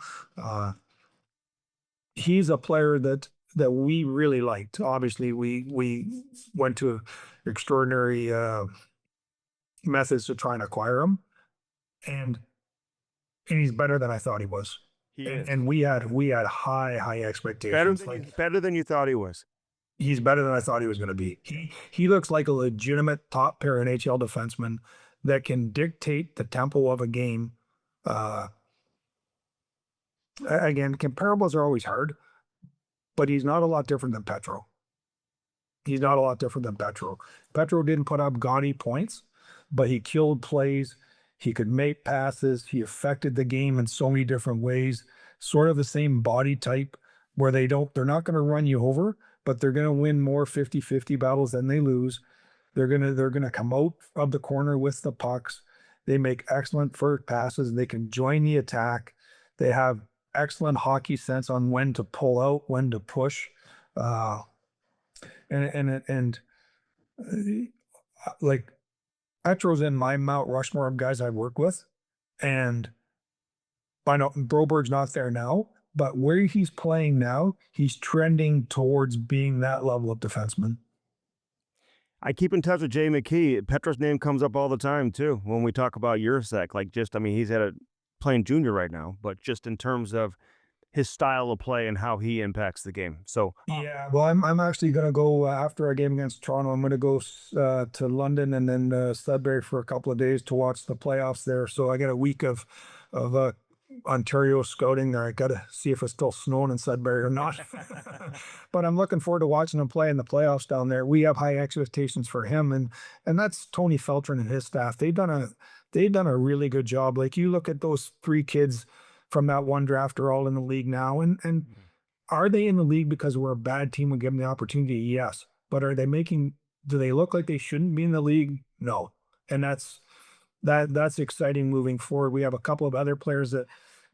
S2: He's a player that we really liked. Obviously, we went to extraordinary methods to try and acquire him, and he's better than I thought he was.
S1: He is.
S2: And we had high expectations.
S1: Better than you thought he was.
S2: He's better than I thought he was going to be. He looks like a legitimate top pair NHL defenseman that can dictate the tempo of a game. Again, comparables are always hard, but he's not a lot different than Petro. Petro didn't put up gaudy points, but he killed plays. He could make passes. He affected the game in so many different ways. Sort of the same body type where they're not going to run you over, but they're going to win more 50-50 battles than they lose. They're going to come out of the corner with the pucks. They make excellent first passes. They can join the attack. They have excellent hockey sense on when to pull out, when to push. Like Petro's in my Mount Rushmore of guys I work with, and I know Broberg's not there now, but where he's playing now, he's trending towards being that level of defenseman.
S1: I keep in touch with Jay McKee. Petro's name comes up all the time too when we talk about Juracek. Like, just, I mean, he's playing junior right now, but just in terms of his style of play and how he impacts the game. So
S2: yeah, well, I'm actually going to go after our game against Toronto. I'm going to go to London and then Sudbury for a couple of days to watch the playoffs there. So I got a week of Ontario scouting there. I got to see if it's still snowing in Sudbury or not. But I'm looking forward to watching him play in the playoffs down there. We have high expectations for him, and that's Tony Feltrin and his staff. They've done a really good job. Like, you look at those 3 kids from that one draft are all in the league now. And are they in the league because we're a bad team and give them the opportunity? Yes. But do they look like they shouldn't be in the league? No. And that's exciting moving forward. We have a couple of other players that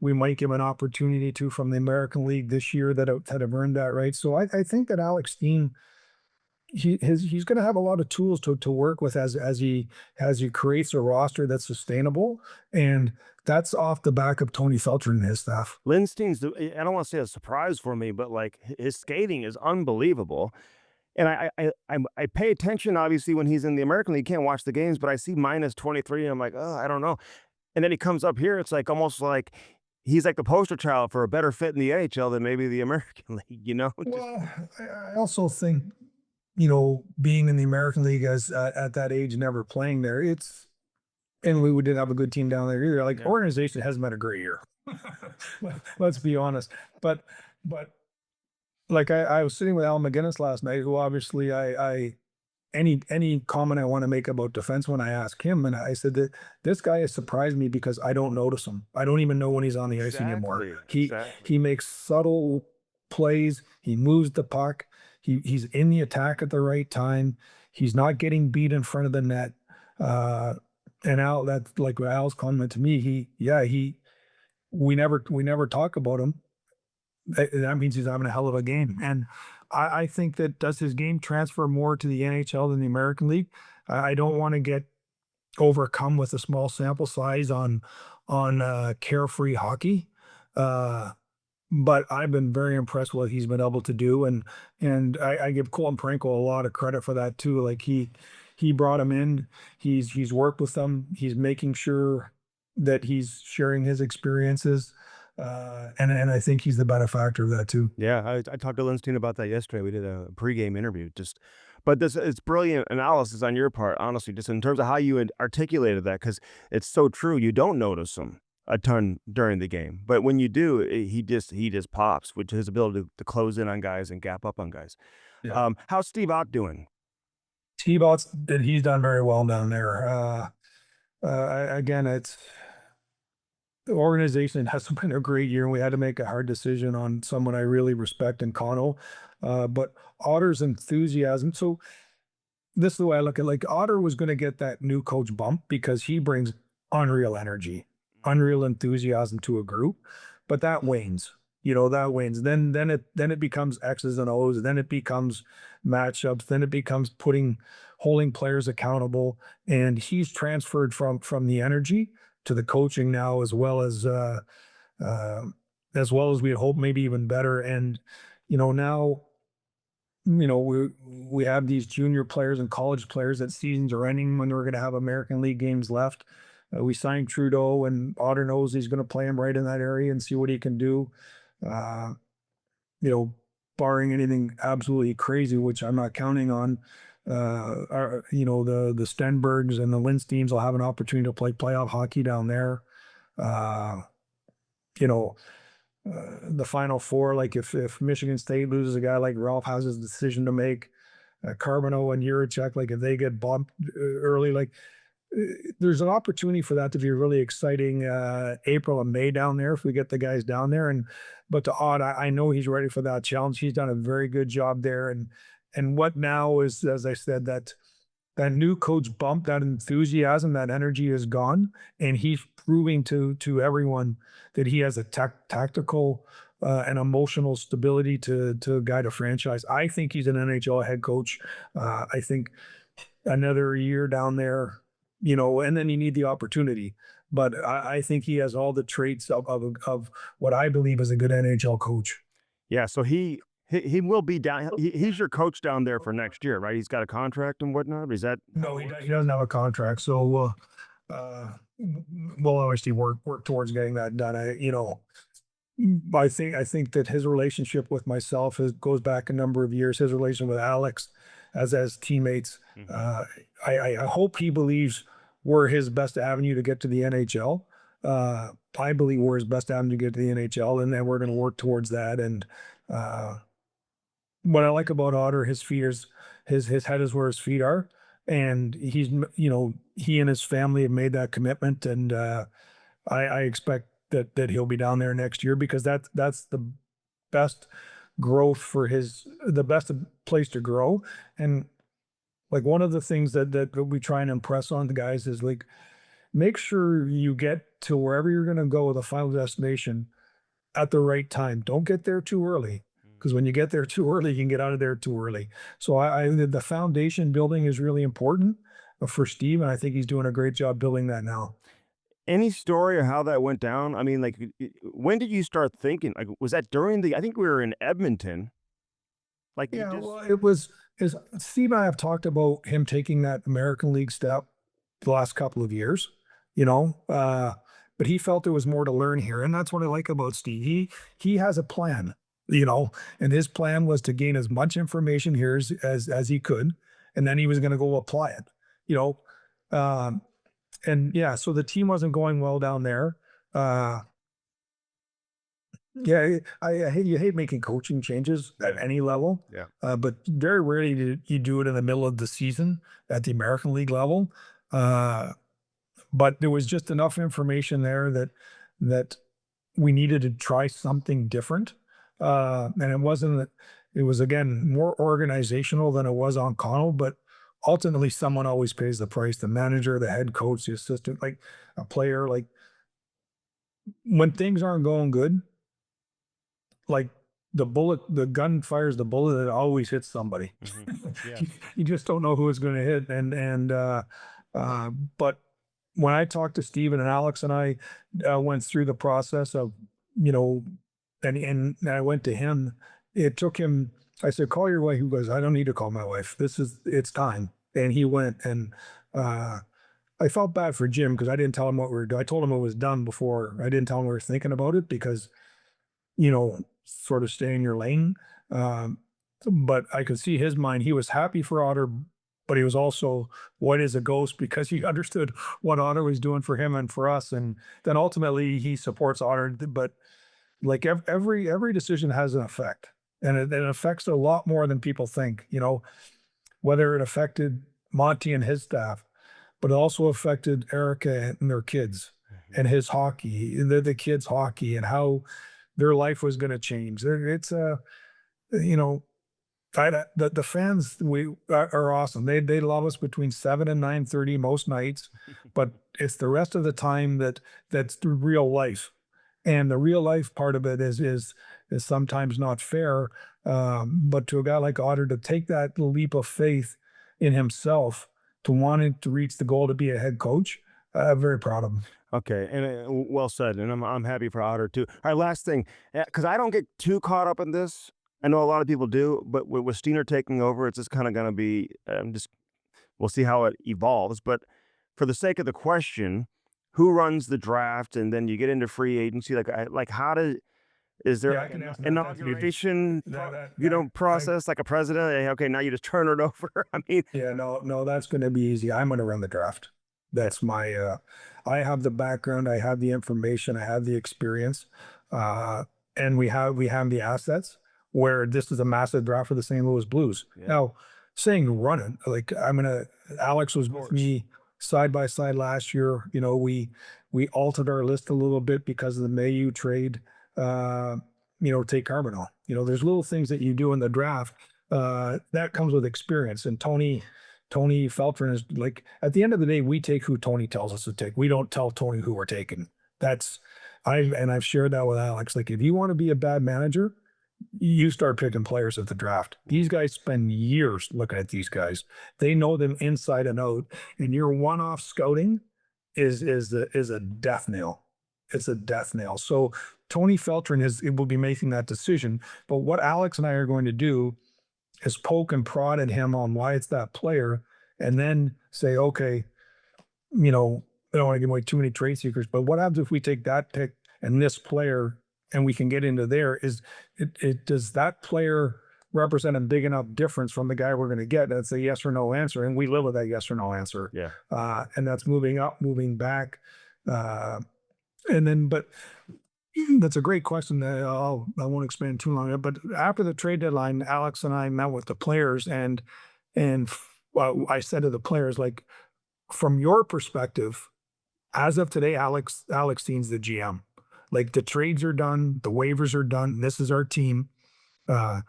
S2: we might give an opportunity to from the American League this year that have earned that right. So I think that Alex Steen, he's going to have a lot of tools to work with as he creates a roster that's sustainable, and that's off the back of Tony Felton and his staff.
S1: Lindstein's I don't want to say a surprise for me, but like his skating is unbelievable. And I pay attention obviously when he's in the American League. Can't watch the games, but I see minus 23 and I'm like, oh, I don't know. And then he comes up here, it's like almost like he's like the poster child for a better fit in the NHL than maybe the American League, you know? Just
S2: Well, I also think, being in the American League as at that age, never playing there, and we didn't have a good team down there either. Like,
S1: Yeah.
S2: organization hasn't been a great year. Let's be honest. But like I was sitting with Al McGinnis last night, who obviously I any comment I want to make about defense when I ask him, and I said that this guy has surprised me because I don't notice him. I don't even know when he's on the ice anymore.
S1: Exactly.
S2: He makes subtle plays. He moves the puck. He's in the attack at the right time. He's not getting beat in front of the net. And Al, that's like Al's comment to me. We never talk about him. That means he's having a hell of a game. And I think that does his game transfer more to the NHL than the American League? I don't want to get overcome with a small sample size on carefree hockey. But I've been very impressed with what he's been able to do, and I give Colin Pranko a lot of credit for that too. Like he brought him in, he's worked with them, he's making sure that he's sharing his experiences, and I think he's the benefactor of that too.
S1: Yeah, I talked to Lindstein about that yesterday. We did a pregame interview. But this it's brilliant analysis on your part, honestly, just in terms of how you had articulated that, because it's so true. You don't notice him a ton during the game, but when you do, he just pops, with his ability to close in on guys and gap up on guys.
S2: Yeah.
S1: How's Steve Ott doing?
S2: T-Bots, that he's done very well down there. Again, the organization hasn't been a great year, and we had to make a hard decision on someone I really respect in Connell. But Otter's enthusiasm. So this is the way I look at it. Like, Otter was going to get that new coach bump because he brings unreal energy, unreal enthusiasm to a group, but that wanes. That wanes. Then it becomes X's and O's. Then it becomes matchups. Then it becomes holding players accountable. And he's transferred from the energy to the coaching now, as well as we hope, maybe even better. And now we have these junior players and college players that seasons are ending when we're going to have American League games left. We signed Trudeau, and Otter knows he's going to play him right in that area and see what he can do. Uh, Barring anything absolutely crazy, which I'm not counting on. The Stenbergs and the Lindsteins will have an opportunity to play playoff hockey down there. Uh, the Final Four, like if Michigan State loses a guy like Ralph has his decision to make, Carbonneau and Juracek, like if they get bumped early, like there's an opportunity for that to be really exciting April and May down there if we get the guys down there. But to Odd, I know he's ready for that challenge. He's done a very good job there. And what now is, as I said, that new coach bump, that enthusiasm, that energy is gone, and he's proving to everyone that he has a tactical and emotional stability to guide a franchise. I think he's an NHL head coach. I think another year down there, and then you need the opportunity. But I think he has all the traits of what I believe is a good NHL coach.
S1: Yeah, so he will be down. He's your coach down there for next year, right? He's got a contract and whatnot. Is that
S2: No, he doesn't have a contract, so we'll obviously work towards getting that done. I think that his relationship with myself goes back a number of years. His relation with Alex, as teammates, I hope he believes we're his best avenue to get to the NHL. I believe we're his best avenue to get to the NHL, and then we're going to work towards that. And what I like about Otter, his head is where his feet are, and he and his family have made that commitment, and I expect that he'll be down there next year, because that's the best growth for the best place to grow. And one of the things that we try and impress on the guys is, like, make sure you get to wherever you're going to go, the final destination, at the right time. Don't get there too early, because when you get there too early, you can get out of there too early. So the foundation building is really important for Steve, and I think he's doing a great job building that now.
S1: Any story of how that went down? I mean, like, when did you start thinking? Like, was that during the? I think we were in Edmonton. Like, you
S2: Yeah,
S1: just
S2: well, it was is Steve and I have talked about him taking that American League step the last couple of years, you know, but he felt there was more to learn here, and that's what I like about Steve. He has a plan, you know, and his plan was to gain as much information here as he could, and then he was going to go apply it, you know. Um, and yeah, so the team wasn't going well down there. Uh, yeah, I hate you hate making coaching changes at any level,
S1: yeah.
S2: but very rarely do you do it in the middle of the season at the American League level. Uh, but there was just enough information there that we needed to try something different. And it wasn't that it was again more organizational than it was on Connell, but ultimately someone always pays the price. The manager, the head coach, the assistant, like a player, like when things aren't going good, like the gun fires the bullet, it always hits somebody.
S1: Mhm. Yeah.
S2: You just don't know who it's going to hit. Uh, but when I talked to Steven and Alex and I went through the process of, you know, and I went to him, it took him, I said, call your wife. He goes, I don't need to call my wife. It's time. And he went and, I felt bad for Jim because I didn't tell him what we were doing. I told him it was done before. I didn't tell him we were thinking about it because, you know, sort of stay in your lane. Um, but I could see his mind. He was happy for Otter, but he was also white as a ghost because he understood what Otter was doing for him and for us. And then ultimately he supports Otter. But like every decision has an effect, and it affects a lot more than people think. You know, whether it affected Monty and his staff, but it also affected Erica and their kids
S1: Mhm.
S2: and his hockey, the kids' hockey, and how their life was going to change. It's a, you know, the fans are awesome. They love us between 7 and 9:30 most nights, but it's the rest of the time that's the real life, and the real life part of it is sometimes not fair. But to a guy like Otter to take that leap of faith in himself to wanting to reach the goal to be a head coach, I'm very proud of him.
S1: Okay, and well said, and I'm happy for Otter too. All right, last thing, because I don't get too caught up in this. I know a lot of people do, but with Steiner taking over, it's just kind of going to be just we'll see how it evolves. But for the sake of the question, who runs the draft, and then you get into free agency? Like how does is there
S2: Yeah, I
S1: like
S2: can
S1: an
S2: answer that. That's easy.
S1: inauguration,
S2: I
S1: process like a president? Okay, now you just turn it over. I mean,
S2: Yeah, no, that's going to be easy. I'm going to run the draft.
S1: yeah,
S2: That's my, I have the background, I have the information, I have the experience, uh, and we have the assets where this is a massive draft for the St. Louis Blues.
S1: yeah,
S2: Now, saying run it, like Alex was
S1: of
S2: with
S1: course.
S2: me side by side last year. You know, we altered our list a little bit because of the Mayu trade. Uh, you know, take Carbonell. You know, there's little things that you do in the draft that comes with experience. And Tony Feltrin is like, at the end of the day, we take who Tony tells us to take. We don't tell Tony who we're taking. That's I've shared that with Alex. Like, if you want to be a bad manager, you start picking players at the draft. These guys spend years looking at these guys. They know them inside and out. And your one-off scouting is a death nail. It's a death nail. So Tony Feltrin it will be making that decision. But what Alex and I are going to do is poke and prod at him on why it's that player, and then say, okay, you know, I don't want to give away too many trade secrets, but what happens if we take that pick and this player and we can get into there? Is it does that player represent a big enough difference from the guy we're going to get? That's a yes or no answer, and we live with that yes or no answer.
S1: Yeah.
S2: And that's moving up, moving back, uh, and then but that's a great question. I won't expand too long. But after the trade deadline, Alex and I met with the players, and well, I said to the players, like, from your perspective, as of today, Alex Steen's the GM. Like, the trades are done, the waivers are done. This is our team. Uh,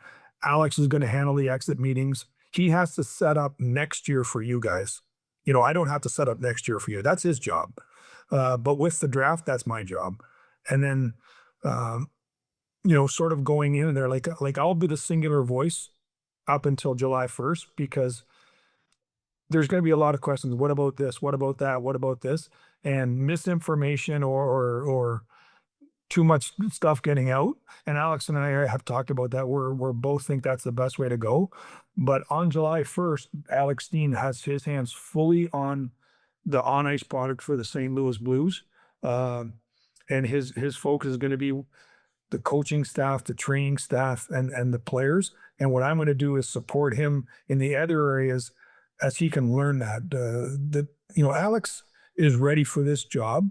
S2: Alex is going to handle the exit meetings. He has to set up next year for you guys. You know, I don't have to set up next year for you. That's his job. But with the draft, that's my job. And then, sort of going in there, like I'll be the singular voice up until July 1st, because there's going to be a lot of questions. What about this? What about that? What about this? And misinformation or too much stuff getting out. And Alex and I have talked about that. We're both think that's the best way to go. But on July 1st, Alex Steen has his hands fully on the on ice product for the St. Louis Blues. And his focus is going to be the coaching staff, the training staff, and the players. And what I'm going to do is support him in the other areas as he can learn that. Alex is ready for this job,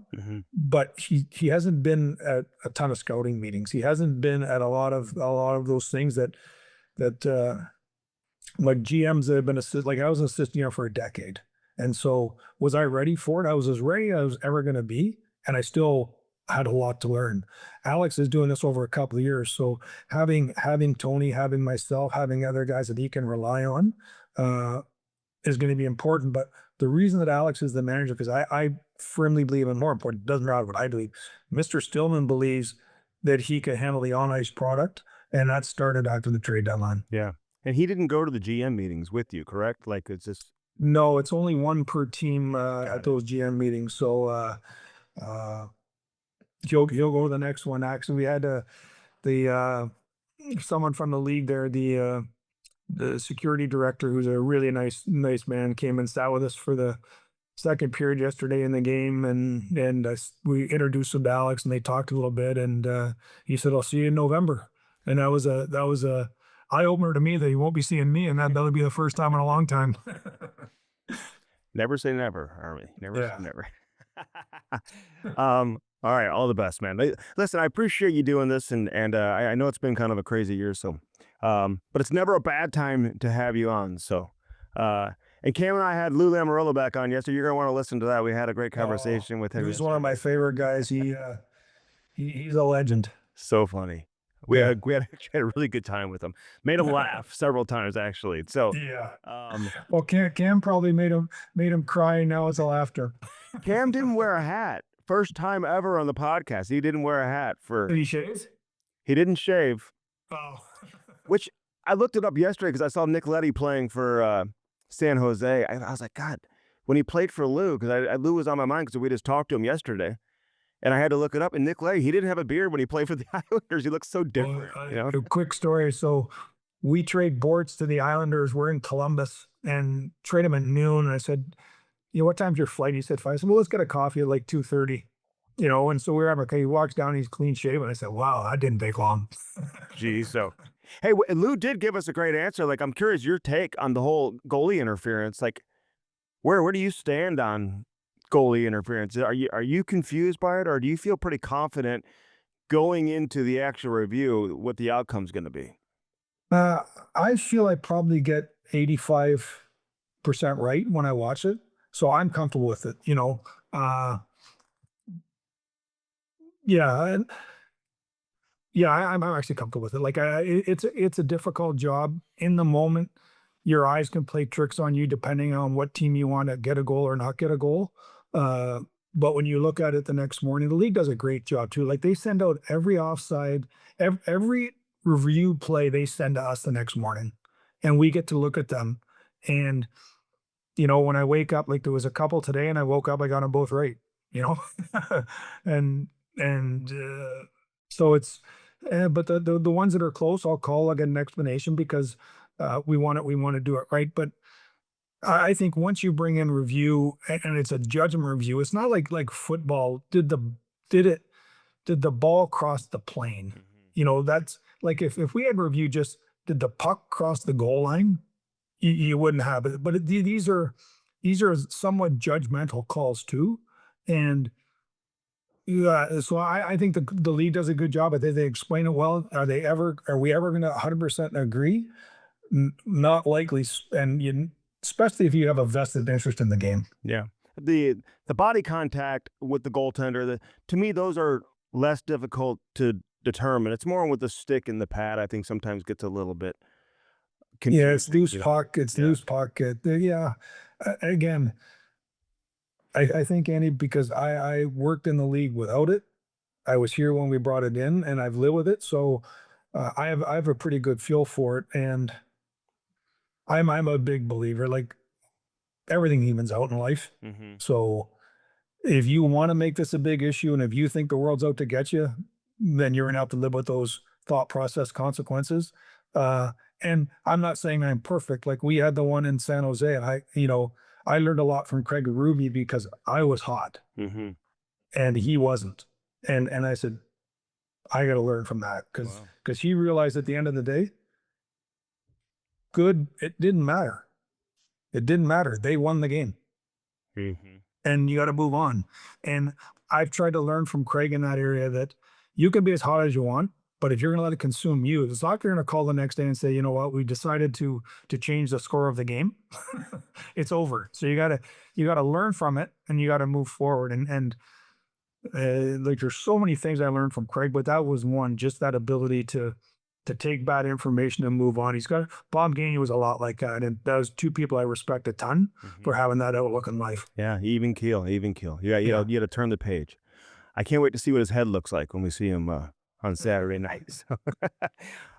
S2: but he hasn't been at a ton of scouting meetings. He hasn't been at a lot of those things that like GMs that have been like I was an assistant for a decade. And so was I ready for it? I was as ready as I was ever going to be. And I still had a lot to learn. Alex is doing this over a couple of years. So having Tony, having myself, having other guys that he can rely on is going to be important. But the reason that Alex is the manager, because I firmly believe, and more important, it doesn't matter what I believe, Mr. Stillman believes that he can handle the on-ice product. And that started after the trade deadline.
S1: Yeah. And he didn't go to the GM meetings with you, correct? Like it's just...
S2: No, it's only one per team at those GM meetings. So he'll go to the next one. Actually, we had someone from the league there, the security director, who's a really nice man, came and sat with us for the second period yesterday in the game, and we introduced him to Alex, and they talked a little bit, and he said, "I'll see you in November," and that was a eye opener to me that he won't be seeing me, and that'll be the first time in a long time.
S1: Never say never, Army. Never
S2: Yeah.
S1: say never. All right, all the best, man. Listen, I appreciate you doing this, and I know it's been kind of a crazy year, so but it's never a bad time to have you on. So and Cam and I had Lou Lamoriello back on yesterday. You're gonna want to listen to that. We had a great conversation with him.
S2: He's one of my favorite guys. He's a legend.
S1: So funny. We had a really good time with him. Made him laugh several times, actually. So
S2: yeah. Well, Cam probably made him cry. Now it's a laughter.
S1: Cam didn't wear a hat. First time ever on the podcast. He didn't wear a hat for...
S2: Did he shave?
S1: He didn't shave.
S2: Oh.
S1: Which I looked it up yesterday because I saw Nick Leddy playing for San Jose. I was like, God, when he played for Lou, because Lou was on my mind because we just talked to him yesterday. And I had to look it up. And Nick Leddy, he didn't have a beard when he played for the Islanders. He looks so different.
S2: A quick story. So we trade Bortz to the Islanders. We're in Columbus and trade him at noon. And I said, what time's your flight? He said 5. I said, well, let's get a coffee at like 2:30. And so we're having, okay, he walks down, he's clean shaven. I said, wow, that didn't take long.
S1: Geez. So, hey, Lou did give us a great answer. Like, I'm curious your take on the whole goalie interference. Like, where do you stand on goalie interference? Are you confused by it, or do you feel pretty confident going into the actual review what the outcome's going to be?
S2: I feel I probably get 85% right when I watch it. So I'm comfortable with it, yeah. I'm actually comfortable with it. Like it's a difficult job in the moment. Your eyes can play tricks on you depending on what team you want to get a goal or not get a goal. But when you look at it the next morning, the league does a great job too. Like they send out every offside, every review play they send to us the next morning, and we get to look at them. And when I wake up, like there was a couple today, and I woke up, I got them both right. and so it's, but the ones that are close, I'll call, I'll get an explanation because we want to do it right. But I think once you bring in review and it's a judgment review, it's not like football. Did the ball cross the plane? That's like if we had review just did the puck cross the goal line, you wouldn't have it. But these are somewhat judgmental calls too, and so I think the league does a good job. I think they explain it well. Are we ever going to 100% agree? Not likely, and especially if you have a vested interest in the game.
S1: Yeah, the body contact with the goaltender, to me, those are less difficult to determine. It's more with the stick and the pad. I think sometimes gets a little bit confusing.
S2: Yeah, it's loose puck. It's loose puck. Yeah, again, I think, Andy, because I worked in the league without it. I was here when we brought it in, and I've lived with it. So I have a pretty good feel for it, and I'm a big believer. Like everything evens out in life.
S1: Mm-hmm.
S2: So if you want to make this a big issue, and if you think the world's out to get you, then you're gonna have to live with those thought process consequences. And I'm not saying I'm perfect. Like we had the one in San Jose, and I learned a lot from Craig Ruby because I was hot
S1: Mm-hmm.
S2: and he wasn't. And I said, I got to learn from that because
S1: Wow.
S2: he realized at the end of the day, it didn't matter. It didn't matter. They won the game,
S1: Mm-hmm.
S2: and you got to move on. And I've tried to learn from Craig in that area that you can be as hot as you want, but if you're going to let it consume you, it's not going to call the next day and say, you know what, we decided to change the score of the game. It's over. So you gotta learn from it, and you got to move forward. And like there's so many things I learned from Craig, but that was one, just that ability to take bad information and move on. Bob Gainey was a lot like that, and those two people I respect a ton for having that outlook in life.
S1: Yeah, even keel, even keel. Yeah,
S2: Yeah.
S1: you got to turn the page. I can't wait to see what his head looks like when we see him on Saturday night. So.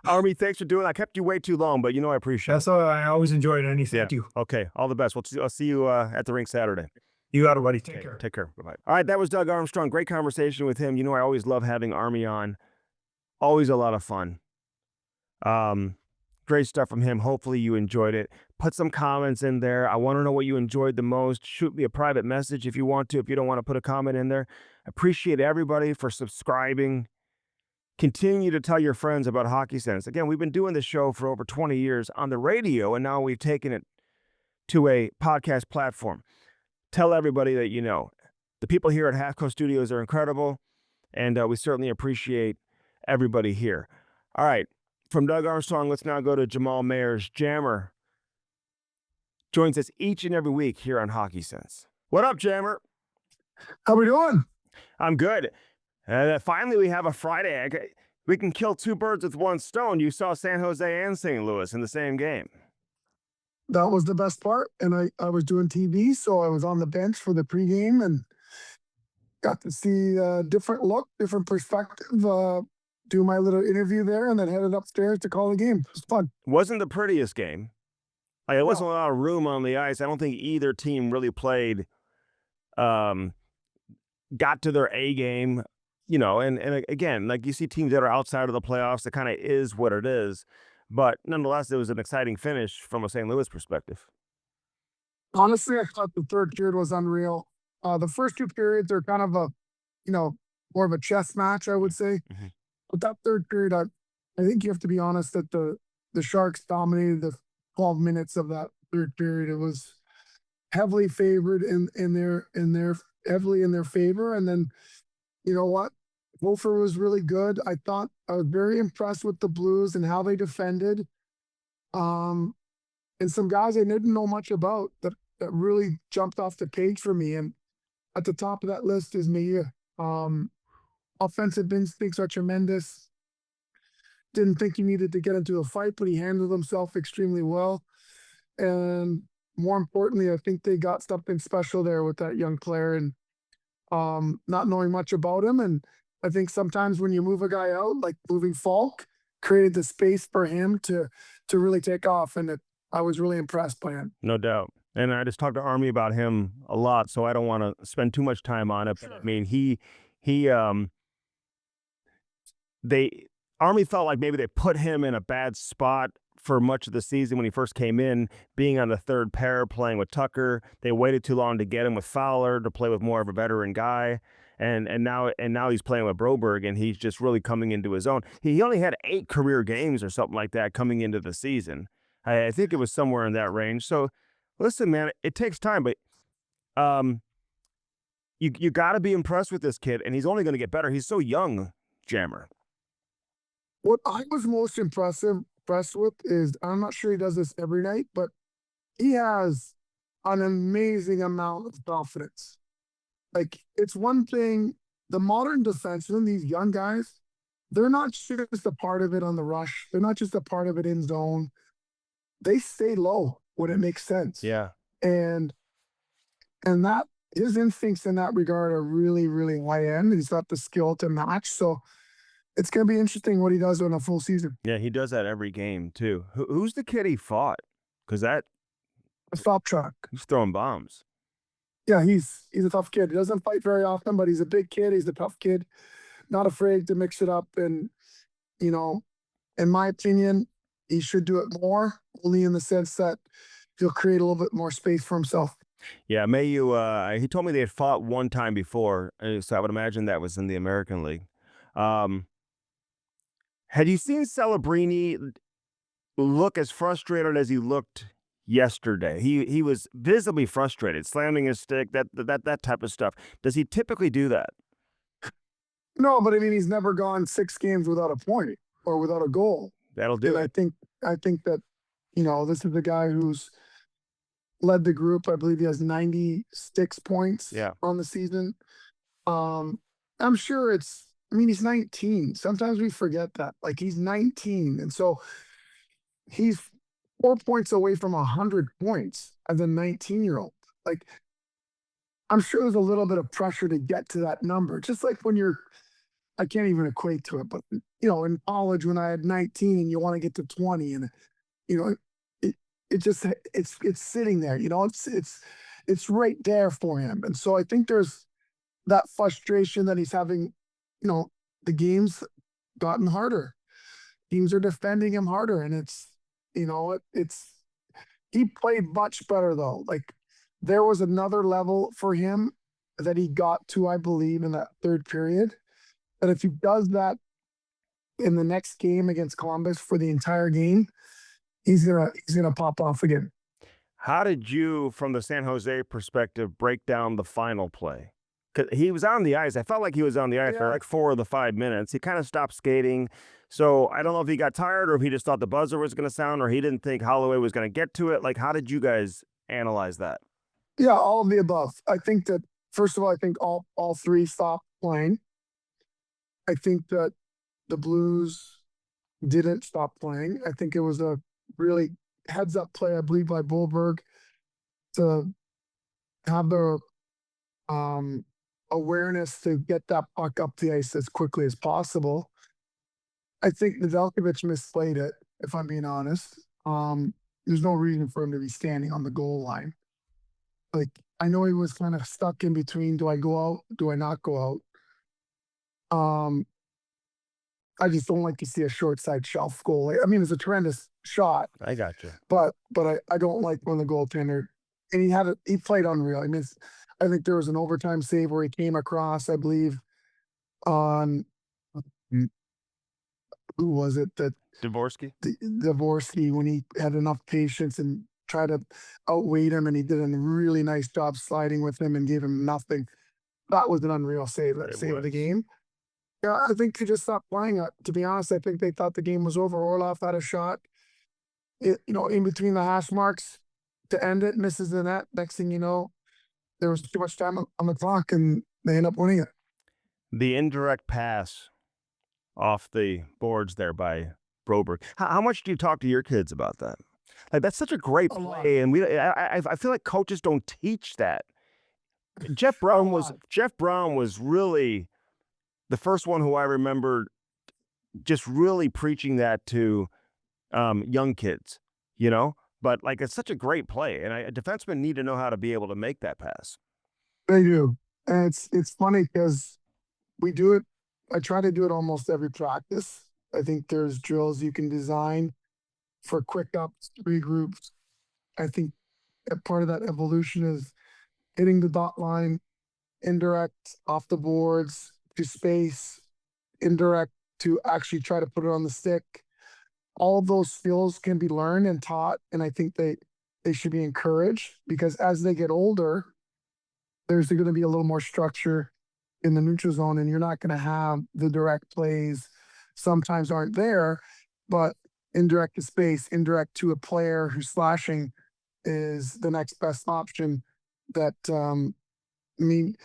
S1: Army, thanks for doing it. I kept you way too long, but I appreciate
S2: That's all. I always enjoyed it. Thank you.
S1: Okay, all the best. I'll see you at the rink Saturday.
S2: You got it, buddy. Take care.
S1: Take care. Bye-bye. All right, that was Doug Armstrong. Great conversation with him. I always love having Army on. Always a lot of fun. Great stuff from him. Hopefully you enjoyed it. Put some comments in there. I want to know what you enjoyed the most. Shoot me a private message if you want to. If you don't want to put a comment in there. Appreciate everybody for subscribing. Continue to tell your friends about Hockey Sense. Again, we've been doing this show for over 20 years on the radio, and now we've taken it to a podcast platform. Tell everybody that you know. The people here at Half Coast Studios are incredible, and we certainly appreciate everybody here. All right. From Doug Armstrong, let's now go to Jamal Mayers. Jammer joins us each and every week here on Hockey Sense. What up, Jammer?
S3: How we doing?
S1: I'm good. Finally, we have a Friday. We can kill two birds with one stone. You saw San Jose and St. Louis in the same game.
S3: That was the best part. And I was doing TV, so I was on the bench for the pregame and got to see a different look, different perspective, do my little interview there, and then headed upstairs to call the game. It was fun.
S1: Wasn't the prettiest game. Like, there wasn't a lot of room on the ice. I don't think either team really played, got to their A game, and again, like you see teams that are outside of the playoffs, it kind of is what it is. But nonetheless, it was an exciting finish from a St. Louis perspective.
S3: Honestly, I thought the third period was unreal. The first two periods are kind of more of a chess match, I would say.
S1: Mm-hmm.
S3: But that third period, I think you have to be honest that the Sharks dominated the 12 minutes of that third period. It was heavily favored in their favor. And then, you know what? Hofer was really good. I was very impressed with the Blues and how they defended. And some guys I didn't know much about that really jumped off the page for me. And at the top of that list is Mejia. Offensive instincts are tremendous. Didn't think he needed to get into a fight, but he handled himself extremely well. And more importantly, I think they got something special there with that young player, and not knowing much about him. And I think sometimes when you move a guy out, like moving Falk, created the space for him to really take off. And I was really impressed by him.
S1: No doubt. And I just talked to Army about him a lot, so I don't want to spend too much time on it. But I mean, Army felt like maybe they put him in a bad spot for much of the season when he first came in, being on the third pair, playing with Tucker. They waited too long to get him with Fowler to play with more of a veteran guy. And now he's playing with Broberg, and he's just really coming into his own. He only had 8 career games or something like that coming into the season. I think it was somewhere in that range. So listen, man, it takes time, but you got to be impressed with this kid, and he's only going to get better. He's so young, Jammer.
S3: What I was most impressed with is, I'm not sure he does this every night, but he has an amazing amount of confidence. Like, it's one thing, the modern defensemen, these young guys, they're not just a part of it on the rush. They're not just a part of it in zone. They stay low when it makes sense.
S1: Yeah.
S3: And that his instincts in that regard are really, really high end. He's got the skill to match. So it's going to be interesting what he does on a full season.
S1: Yeah, he does that every game too. Who's the kid he fought? Because
S3: A stop truck.
S1: he's throwing bombs.
S3: Yeah, he's a tough kid. He doesn't fight very often, but he's a big kid. He's a tough kid, not afraid to mix it up. And, you know, in my opinion, he should do it more, only in the sense that he'll create a little bit more space for himself.
S1: Yeah, Mayu, he told me they had fought one time before, so I would imagine that was in the American League. Had you seen Celebrini look as frustrated as he looked yesterday? He was visibly frustrated, slamming his stick, that type of stuff. Does he typically do that?
S3: No, but I mean, he's never gone 6 games without a point or without a goal.
S1: That'll do
S3: And
S1: it.
S3: I think that, you know, this is the guy who's led the group. I believe he has 96 points
S1: Yeah.
S3: on the season. I'm sure I mean, he's 19. Sometimes we forget that. Like, he's 19. And so he's 4 points away from 100 points as a 19-year-old. Like, I'm sure there's a little bit of pressure to get to that number. Just like when I can't even equate to it, but, you know, in college when I had 19 and you want to get to 20, and, you know, it just, it's sitting there, you know, it's right there for him. And so I think there's that frustration that he's having. You know, the game's gotten harder. Teams are defending him harder, and you know, he played much better though. Like, there was another level for him that he got to, I believe, in that third period. That if he does that in the next game against Columbus for the entire game, he's gonna pop off again.
S1: How did you, from the San Jose perspective, break down the final play? Because he was on the ice. I felt like he was on the ice for
S3: Yeah.
S1: like 4 of the 5 minutes. He kind of stopped skating. So I don't know if he got tired or if he just thought the buzzer was going to sound or he didn't think Holloway was going to get to it. Like, how did you guys analyze that?
S3: Yeah, all of the above. I think that, first of all, I think all 3 stopped playing. I think that the Blues didn't stop playing. I think it was a really heads up play, I believe, by Bolberg to have the awareness to get that puck up the ice as quickly as possible. I think Nedeljkovic misplayed it, if I'm being honest. There's no reason for him to be standing on the goal line. Like, I know he was kind of stuck in between, do I go out? Do I not go out? I just don't like to see a short side shelf goal. I mean, it's a tremendous shot,
S1: I got you.
S3: but I don't like when the goaltender, and he played unreal. I mean, I think there was an overtime save where he came across, I believe, on who was it that
S1: Dvorsky?
S3: Dvorsky, when he had enough patience and tried to outweight him, and he did a really nice job sliding with him and gave him nothing. That was an unreal save, that
S1: It
S3: save of the
S1: was.
S3: game. Yeah, I think he just stopped playing. To be honest, I think they thought the game was over. Orlov had a shot, you know, in between the hash marks to end it, misses the net. Next thing you know, there was too much time on the clock, and they end up winning it.
S1: The indirect pass off the boards there by Broberg. How much do you talk to your kids about that? Like, that's such a great
S3: A lot.
S1: play, and I feel like coaches don't teach that. Jeff Brown was really the first one who I remember just really preaching that to young kids, you know? But like, it's such a great play, and defensemen need to know how to be able to make that pass.
S3: They do. And it's funny because we do it. I try to do it almost every practice. I think there's drills you can design for quick ups, regroups. I think a part of that evolution is hitting the dot line, indirect off the boards to space, indirect to actually try to put it on the stick. All of those skills can be learned and taught, and I think they should be encouraged, because as they get older, there's going to be a little more structure in the neutral zone, and you're not going to have the direct plays. Sometimes aren't there, but indirect to space, indirect to a player who's slashing is the next best option that, I mean,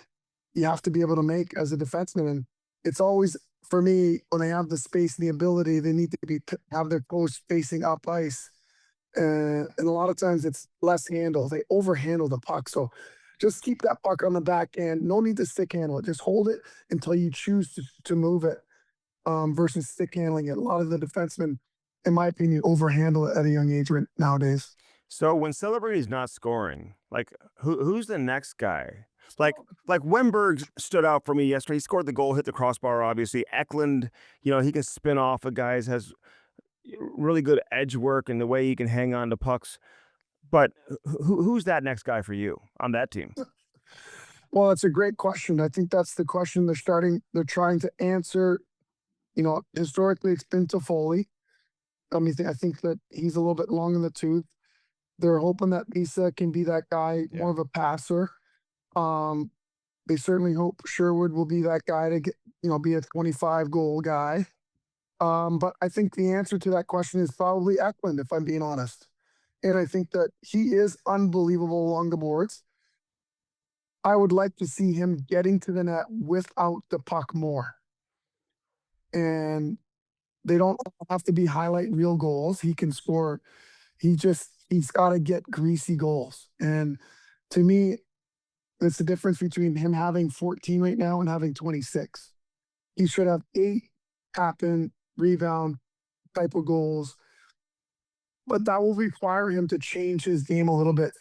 S3: you have to be able to make as a defenseman. And it's always, for me, when they have the space and the ability, they need to have their post facing up ice. And a lot of times it's less handle. They overhandle the puck. So just keep that puck on the back end. No need to stick handle it. Just hold it until you choose to move it, versus stick handling it. A lot of the defensemen, in my opinion, overhandle it at a young age nowadays.
S1: So when Celebrity's not scoring, like who's the next guy? Like Wemberg stood out for me yesterday. He scored the goal, hit the crossbar. Obviously, Eklund, he can spin off of guys, has really good edge work and the way he can hang on to pucks. But who's that next guy for you on that team?
S3: Well, it's a great question. I think that's the question they're trying to answer. Historically, it's been Toffoli. I think that he's a little bit long in the tooth. They're hoping that Lisa can be that guy, more of a passer. They certainly hope Sherwood will be that guy to get, be a 25 goal guy. But I think the answer to that question is probably Eklund, if I'm being honest. And I think that he is unbelievable along the boards. I would like to see him getting to the net without the puck more. And they don't have to be highlight reel goals. He can score. He's got to get greasy goals. And to me, it's the difference between him having 14 right now and having 26. He should have 8 happen, rebound type of goals. But that will require him to change his game a little bit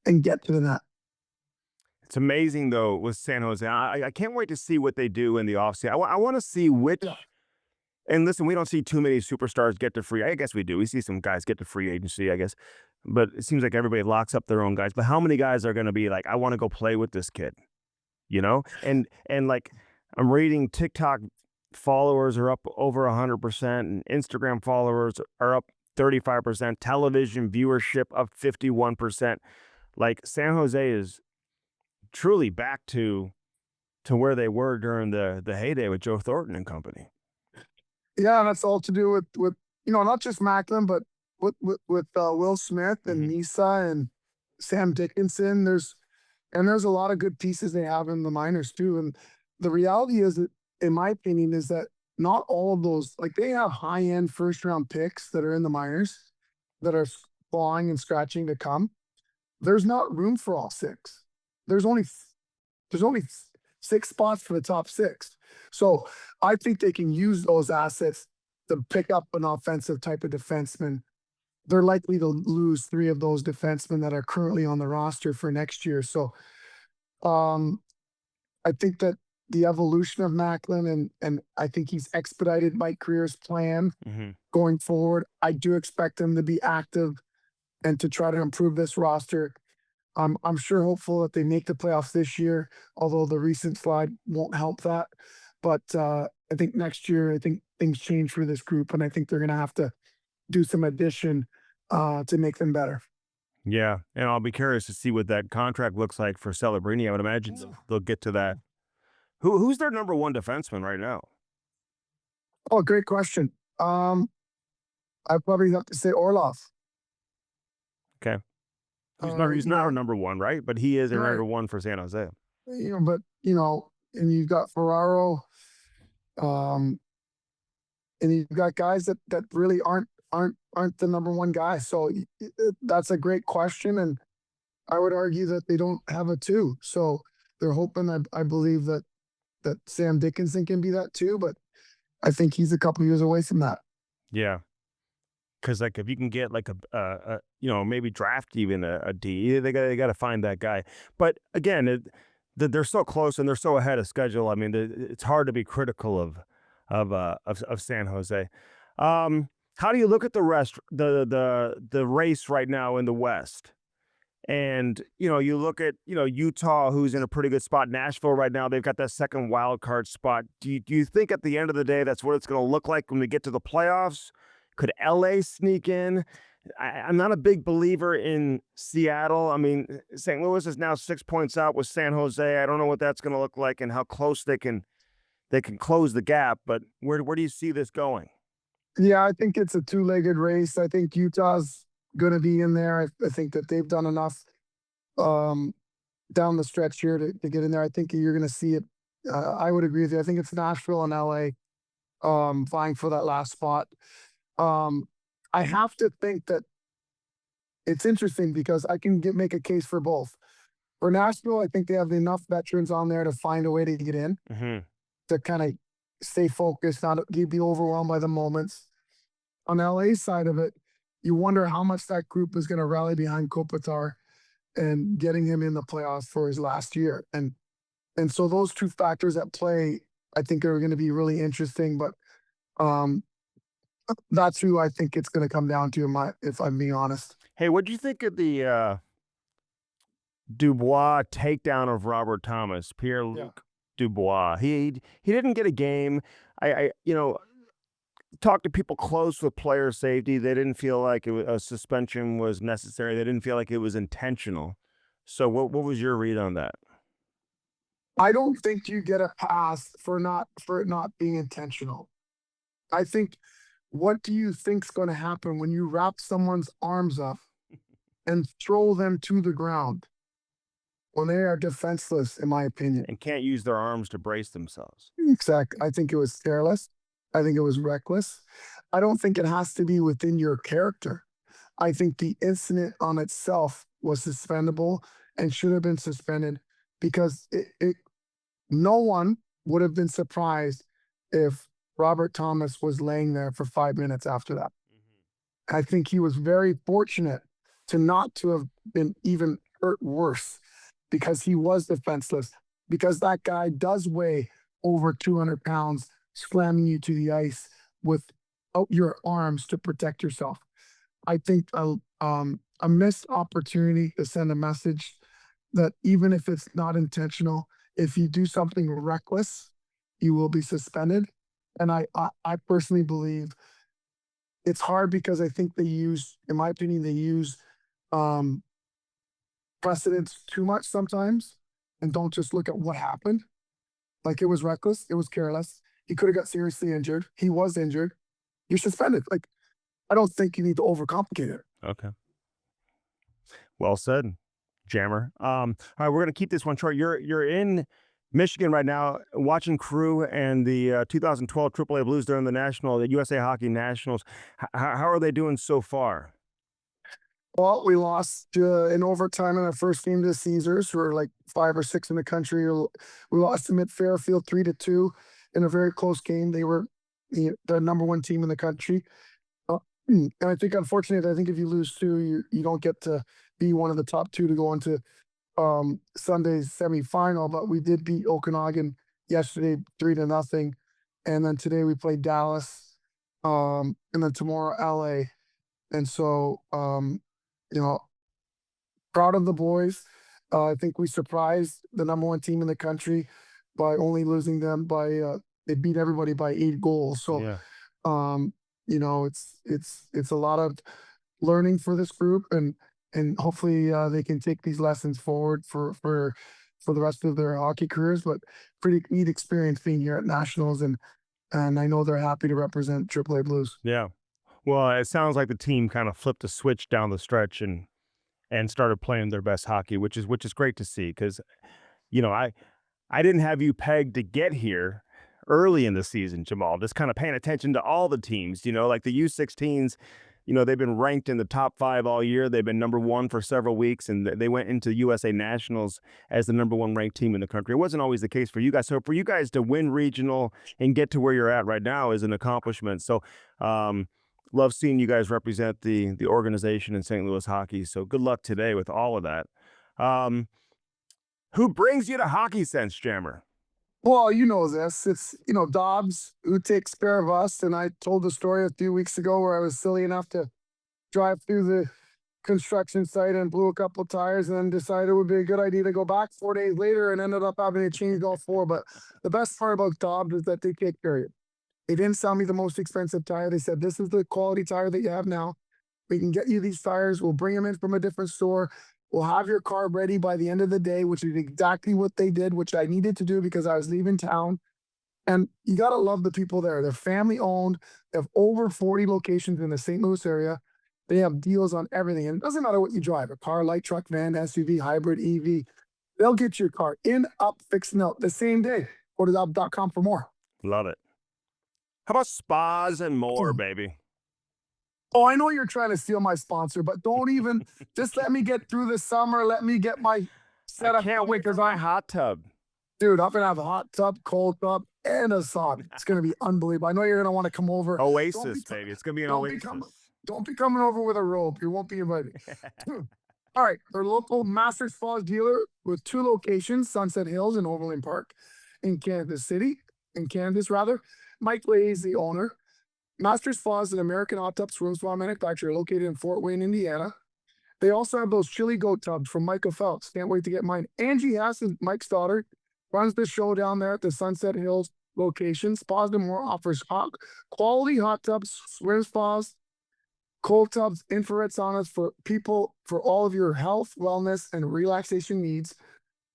S3: and get to the net.
S1: It's amazing though with San Jose. I can't wait to see what they do in the offseason. I want to see which.
S3: Yeah.
S1: And listen, we don't see too many superstars get to free. I guess we do. We see some guys get to free agency, I guess. But it seems like everybody locks up their own guys. But how many guys are going to be like, I want to go play with this kid? And like I'm reading TikTok followers are up over 100%, and Instagram followers are up 35%. Television viewership up 51%. Like San Jose is truly back to where they were during the heyday with Joe Thornton and company.
S3: Yeah, that's all to do with not just Macklin, but with Will Smith and Nisa and Sam Dickinson. There's a lot of good pieces they have in the minors too. And the reality is that, in my opinion, is that not all of those, like, they have high end first round picks that are in the minors that are clawing and scratching to come. There's not room for all 6. There's only 6 spots for the top 6. So I think they can use those assets to pick up an offensive type of defenseman. They're likely to lose 3 of those defensemen that are currently on the roster for next year. So I think that the evolution of Macklin, and I think he's expedited Mike Creer's plan going forward. I do expect him to be active and to try to improve this roster. I'm sure hopeful that they make the playoffs this year, although the recent slide won't help that. But I think next year, I think things change for this group, and I think they're going to have to do some addition to make them better.
S1: Yeah, and I'll be curious to see what that contract looks like for Celebrini. I would imagine they'll get to that. Who's their number 1 defenseman right now?
S3: Oh, great question. I probably have to say Orlov.
S1: Okay. He's not our number 1, right? But he is a number 1 for San Jose.
S3: And you've got Ferraro, and you've got guys that really aren't the number 1 guy. So that's a great question, and I would argue that they don't have a 2. So they're hoping. I believe that Sam Dickinson can be that too, but I think he's a couple years away from that.
S1: Yeah. Because like if you can get like a maybe draft even a D, they got to find that guy. But again, they're so close and they're so ahead of schedule. I mean, it's hard to be critical of San Jose. How do you look at the race right now in the West? And you look at Utah, who's in a pretty good spot. Nashville right now, they've got that second wild card spot. Do you think at the end of the day that's what it's going to look like when we get to the playoffs? Could LA sneak in? I'm not a big believer in Seattle. I mean, St. Louis is now 6 points out with San Jose. I don't know what that's going to look like and how close they can close the gap. But where do you see this going?
S3: Yeah, I think it's a 2-legged race. I think Utah's going to be in there. I think that they've done enough down the stretch here to get in there. I think you're going to see it. I would agree with you. I think it's Nashville and LA vying for that last spot. I have to think that it's interesting because I can make a case for both. For Nashville, I think they have enough veterans on there to find a way to get in,
S1: Mm-hmm.
S3: to kind of stay focused, not be overwhelmed by the moments. On the LA side of it, you wonder how much that group is going to rally behind Kopitar and getting him in the playoffs for his last year. And so those two factors at play, I think, are going to be really interesting. But um, that's who I think it's going to come down to, if I'm being honest.
S1: Hey, what do you think of the Dubois takedown of Robert Thomas, Pierre-Luc Dubois? He didn't get a game. I talked to people close with player safety. They didn't feel like a suspension was necessary. They didn't feel like it was intentional. So what was your read on that?
S3: I don't think you get a pass for it not being intentional. I think, what do you think's going to happen when you wrap someone's arms up and throw them to the ground when they are defenseless, in my opinion?
S1: And can't use their arms to brace themselves.
S3: Exactly. I think it was careless. I think it was reckless. I don't think it has to be within your character. I think the incident on itself was suspendable and should have been suspended, because no one would have been surprised if Robert Thomas was laying there for 5 minutes after that. I think he was very fortunate not to have been even hurt worse, because he was defenseless, because that guy does weigh over 200 pounds, slamming you to the ice without your arms to protect yourself. I think a missed opportunity to send a message that even if it's not intentional, if you do something reckless, you will be suspended. And I personally believe it's hard, because I think in my opinion, they use precedents too much sometimes and don't just look at what happened. Like, it was reckless, it was careless. He could have got seriously injured. He was injured. You're suspended. Like, I don't think you need to overcomplicate it.
S1: Okay. Well said, Jammer. All right, we're gonna keep this one short. You're in Michigan right now, watching Crew and the 2012 AAA Blues during the USA Hockey Nationals. How are they doing so far?
S3: Well, we lost in overtime in our first game to the Caesars, who are like 5 or 6 in the country. We lost them at Fairfield 3-2 in a very close game. They were the number 1 team in the country. And I think, unfortunately, I think if you lose 2, you don't get to be one of the top 2 to go into Sunday's semifinal. But we did beat Okanagan yesterday 3-0, and then today we played Dallas, and then tomorrow LA. And so proud of the boys. I think we surprised the number 1 team in the country by only losing them by they beat everybody by 8 goals. So
S1: Yeah.
S3: it's a lot of learning for this group, and hopefully they can take these lessons forward for the rest of their hockey careers. But pretty neat experience being here at Nationals, and I know they're happy to represent AAA Blues.
S1: Yeah. Well, it sounds like the team kind of flipped a switch down the stretch and started playing their best hockey, which is great to see, because I didn't have you pegged to get here early in the season, Jamal. Just kind of paying attention to all the teams, like the U16s. They've been ranked in the top 5 all year. They've been number 1 for several weeks, and they went into USA Nationals as the number 1 ranked team in the country. It wasn't always the case for you guys. So for you guys to win regional and get to where you're at right now is an accomplishment. So love seeing you guys represent the organization in St. Louis hockey. So good luck today with all of that. Who brings you to Hockey Sense, Jammer?
S3: Well, you know this. It's, Dobbs, who takes care of us. And I told the story a few weeks ago where I was silly enough to drive through the construction site and blew a couple of tires, and then decided it would be a good idea to go back 4 days later, and ended up having to change all 4. But the best part about Dobbs is that they take care of you. They didn't sell me the most expensive tire. They said, this is the quality tire that you have now. We can get you these tires. We'll bring them in from a different store. We'll have your car ready by the end of the day, which is exactly what they did, which I needed to do because I was leaving town. And you got to love the people there. They're family owned. They have over 40 locations in the St. Louis area. They have deals on everything. And it doesn't matter what you drive, a car, light truck, van, SUV, hybrid, EV. They'll get your car in, up, fixing out the same day. Go to up.com for more.
S1: Love it. How about spas and more, baby?
S3: Oh, I know you're trying to steal my sponsor, but don't even, just let me get through the summer. Let me get my Set
S1: I
S3: up
S1: can't wait for my hot tub.
S3: dude, I'm gonna have a hot tub, cold tub, and a sauna. It's gonna be unbelievable. I know you're gonna want to come over.
S1: Oasis, baby. It's gonna be an
S3: don't be
S1: oasis.
S3: Don't be coming over with a rope. You won't be invited. All right, their local Masters Spas dealer with 2 locations, Sunset Hills and Overland Park, in Kansas rather. Mike Lay is the owner. Masters Spa is an American hot tub swim spa manufacturer located in Fort Wayne, Indiana. They also have those chili goat tubs from Michael Phelps. Can't wait to get mine. Angie Hassan, Mike's daughter, runs the show down there at the Sunset Hills location. Spas and More offers quality hot tubs, swim spas, cold tubs, infrared saunas for people for all of your health, wellness, and relaxation needs.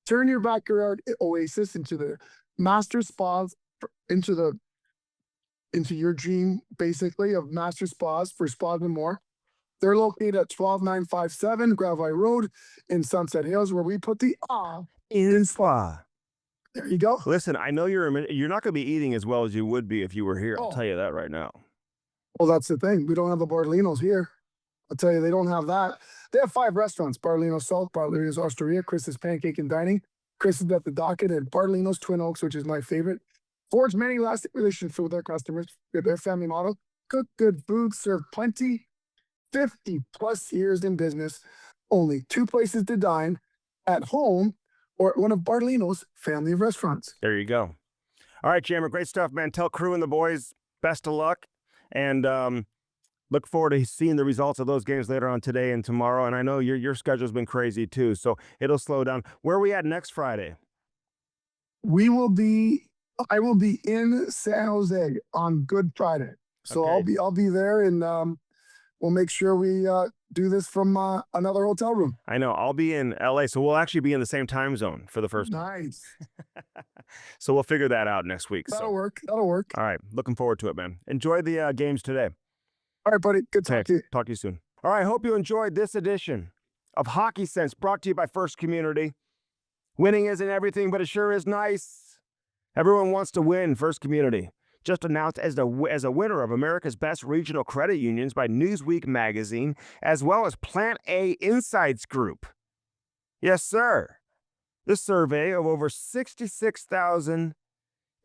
S3: Turn your backyard oasis into the master spas, into your dream, basically, of master spas for Spas and More. They're located at 12957 Gravai Road in Sunset Hills, where we put the
S1: in spa.
S3: There you go.
S1: Listen, I know you're not going to be eating as well as you would be if you were here. I'll tell you that right now.
S3: Well, that's the thing. We don't have the Bartolinos here. I'll tell you, they don't have that. They have 5 restaurants: Bartolino's South, Bartolino's Osteria, Chris's Pancake and Dining, Chris's at the Docket, and Bartolino's Twin Oaks, which is my favorite. Forge many lasting relationships with their customers. Their family model: cook good food, serve plenty. 50+ years in business. Only 2 places to dine: at home or at one of Bartolino's family of restaurants.
S1: There you go. All right, Jammer, great stuff, man. Tell crew and the boys best of luck, and look forward to seeing the results of those games later on today and tomorrow. And I know your schedule's been crazy too, so it'll slow down. Where are we at next Friday?
S3: I will be in San Jose on Good Friday. So
S1: Okay.
S3: I'll be there, and we'll make sure we do this from another hotel room.
S1: I know. I'll be in LA, so we'll actually be in the same time zone for the first time.
S3: Nice.
S1: So we'll figure that out next week.
S3: That'll
S1: So.
S3: work. That'll work.
S1: All right. Looking forward to it, man. Enjoy the games today.
S3: All right, buddy. Good talk to you.
S1: Talk to you soon. All right. Hope you enjoyed this edition of Hockey Sense, brought to you by First Community. Winning isn't everything, but it sure is nice. Everyone wants to win. First Community just announced as a winner of America's Best Regional Credit Unions by Newsweek magazine, as well as Plant A Insights Group. Yes, sir. This survey of over 66,000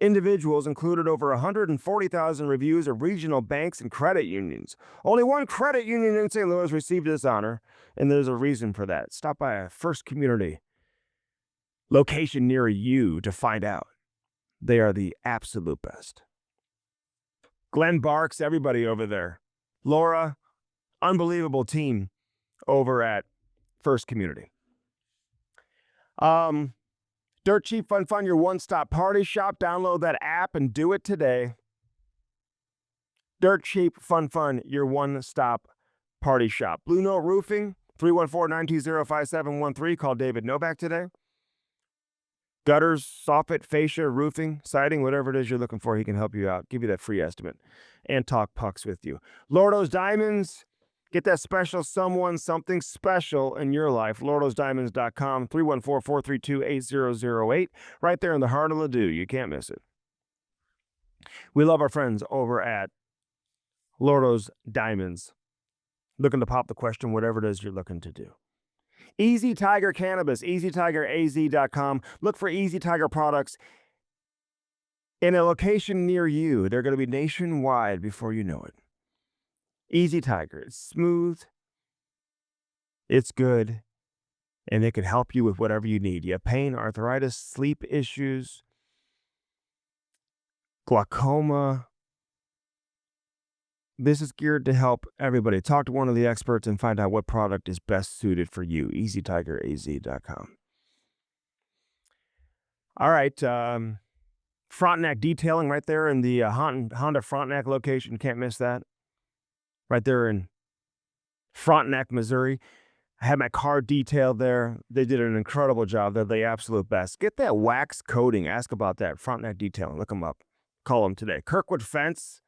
S1: individuals included over 140,000 reviews of regional banks and credit unions. Only one credit union in St. Louis received this honor, and there's a reason for that. Stop by a First Community location near you to find out. They are the absolute best. Glenn Barks, everybody over there. Laura, unbelievable team over at First Community. Dirt Cheap Fun, your one-stop party shop. Download that app and do it today. Dirt Cheap Fun, your one-stop party shop. Blue Note Roofing, 314-920-5713. Call David Novak today. Gutters, soffit, fascia, roofing, siding, whatever it is you're looking for, he can help you out. Give you that free estimate and talk pucks with you. Lordo's Diamonds, get that special someone, something special in your life. Lordo'sDiamonds.com, 314-432-8008. Right there in the heart of Ladue. You can't miss it. We love our friends over at Lordo's Diamonds. Looking to pop the question, whatever it is you're looking to do. Easy Tiger Cannabis, EasyTigerAZ.com. Look for Easy Tiger products in a location near you. They're going to be nationwide before you know it. Easy Tiger. It's smooth. It's good. And it can help you with whatever you need. You have pain, arthritis, sleep issues, glaucoma. This is geared to help everybody. Talk to one of the experts and find out what product is best suited for you. EasyTigerAZ.com. All right. Frontenac Detailing right there in the Honda Frontenac location. Can't miss that. Right there in Frontenac, Missouri. I had my car detailed there. They did an incredible job. They're the absolute best. Get that wax coating. Ask about that. Frontenac Detailing. Look them up. Call them today. Kirkwood Fence.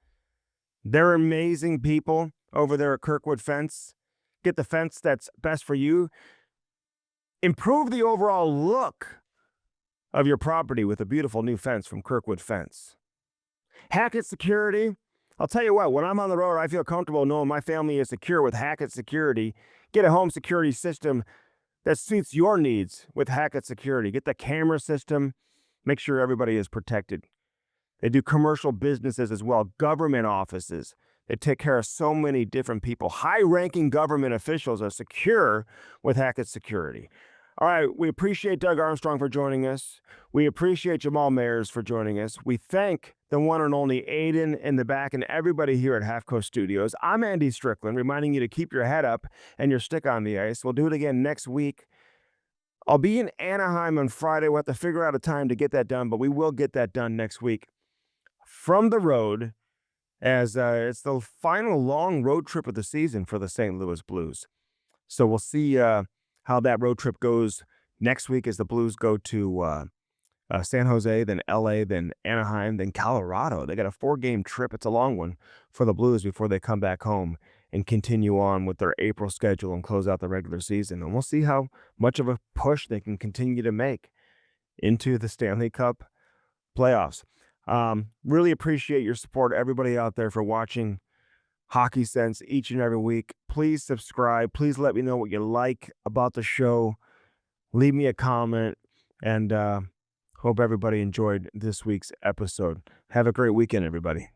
S1: They're amazing people over there at Kirkwood Fence. Get the fence that's best for you. Improve the overall look of your property with a beautiful new fence from Kirkwood Fence. Hackett Security. I'll tell you what, when I'm on the road, I feel comfortable knowing my family is secure with Hackett Security. Get a home security system that suits your needs with Hackett Security. Get the camera system, make sure everybody is protected. They do commercial businesses as well, government offices. They take care of so many different people. High-ranking government officials are secure with Hackett Security. All right, we appreciate Doug Armstrong for joining us. We appreciate Jamal Mayers for joining us. We thank the one and only Aiden in the back and everybody here at Half Coast Studios. I'm Andy Strickland, reminding you to keep your head up and your stick on the ice. We'll do it again next week. I'll be in Anaheim on Friday. We'll have to figure out a time to get that done, but we will get that done next week. From the road, as it's the final long road trip of the season for the St. Louis Blues. So we'll see how that road trip goes next week as the Blues go to San Jose, then LA, then Anaheim, then Colorado. They got a 4-game trip. It's a long one for the Blues before they come back home and continue on with their April schedule and close out the regular season. And we'll see how much of a push they can continue to make into the Stanley Cup playoffs. Really appreciate your support, everybody out there, for watching Hockey Sense each and every week. Please subscribe. Please let me know what you like about the show. Leave me a comment, and hope everybody enjoyed this week's episode. Have a great weekend, everybody.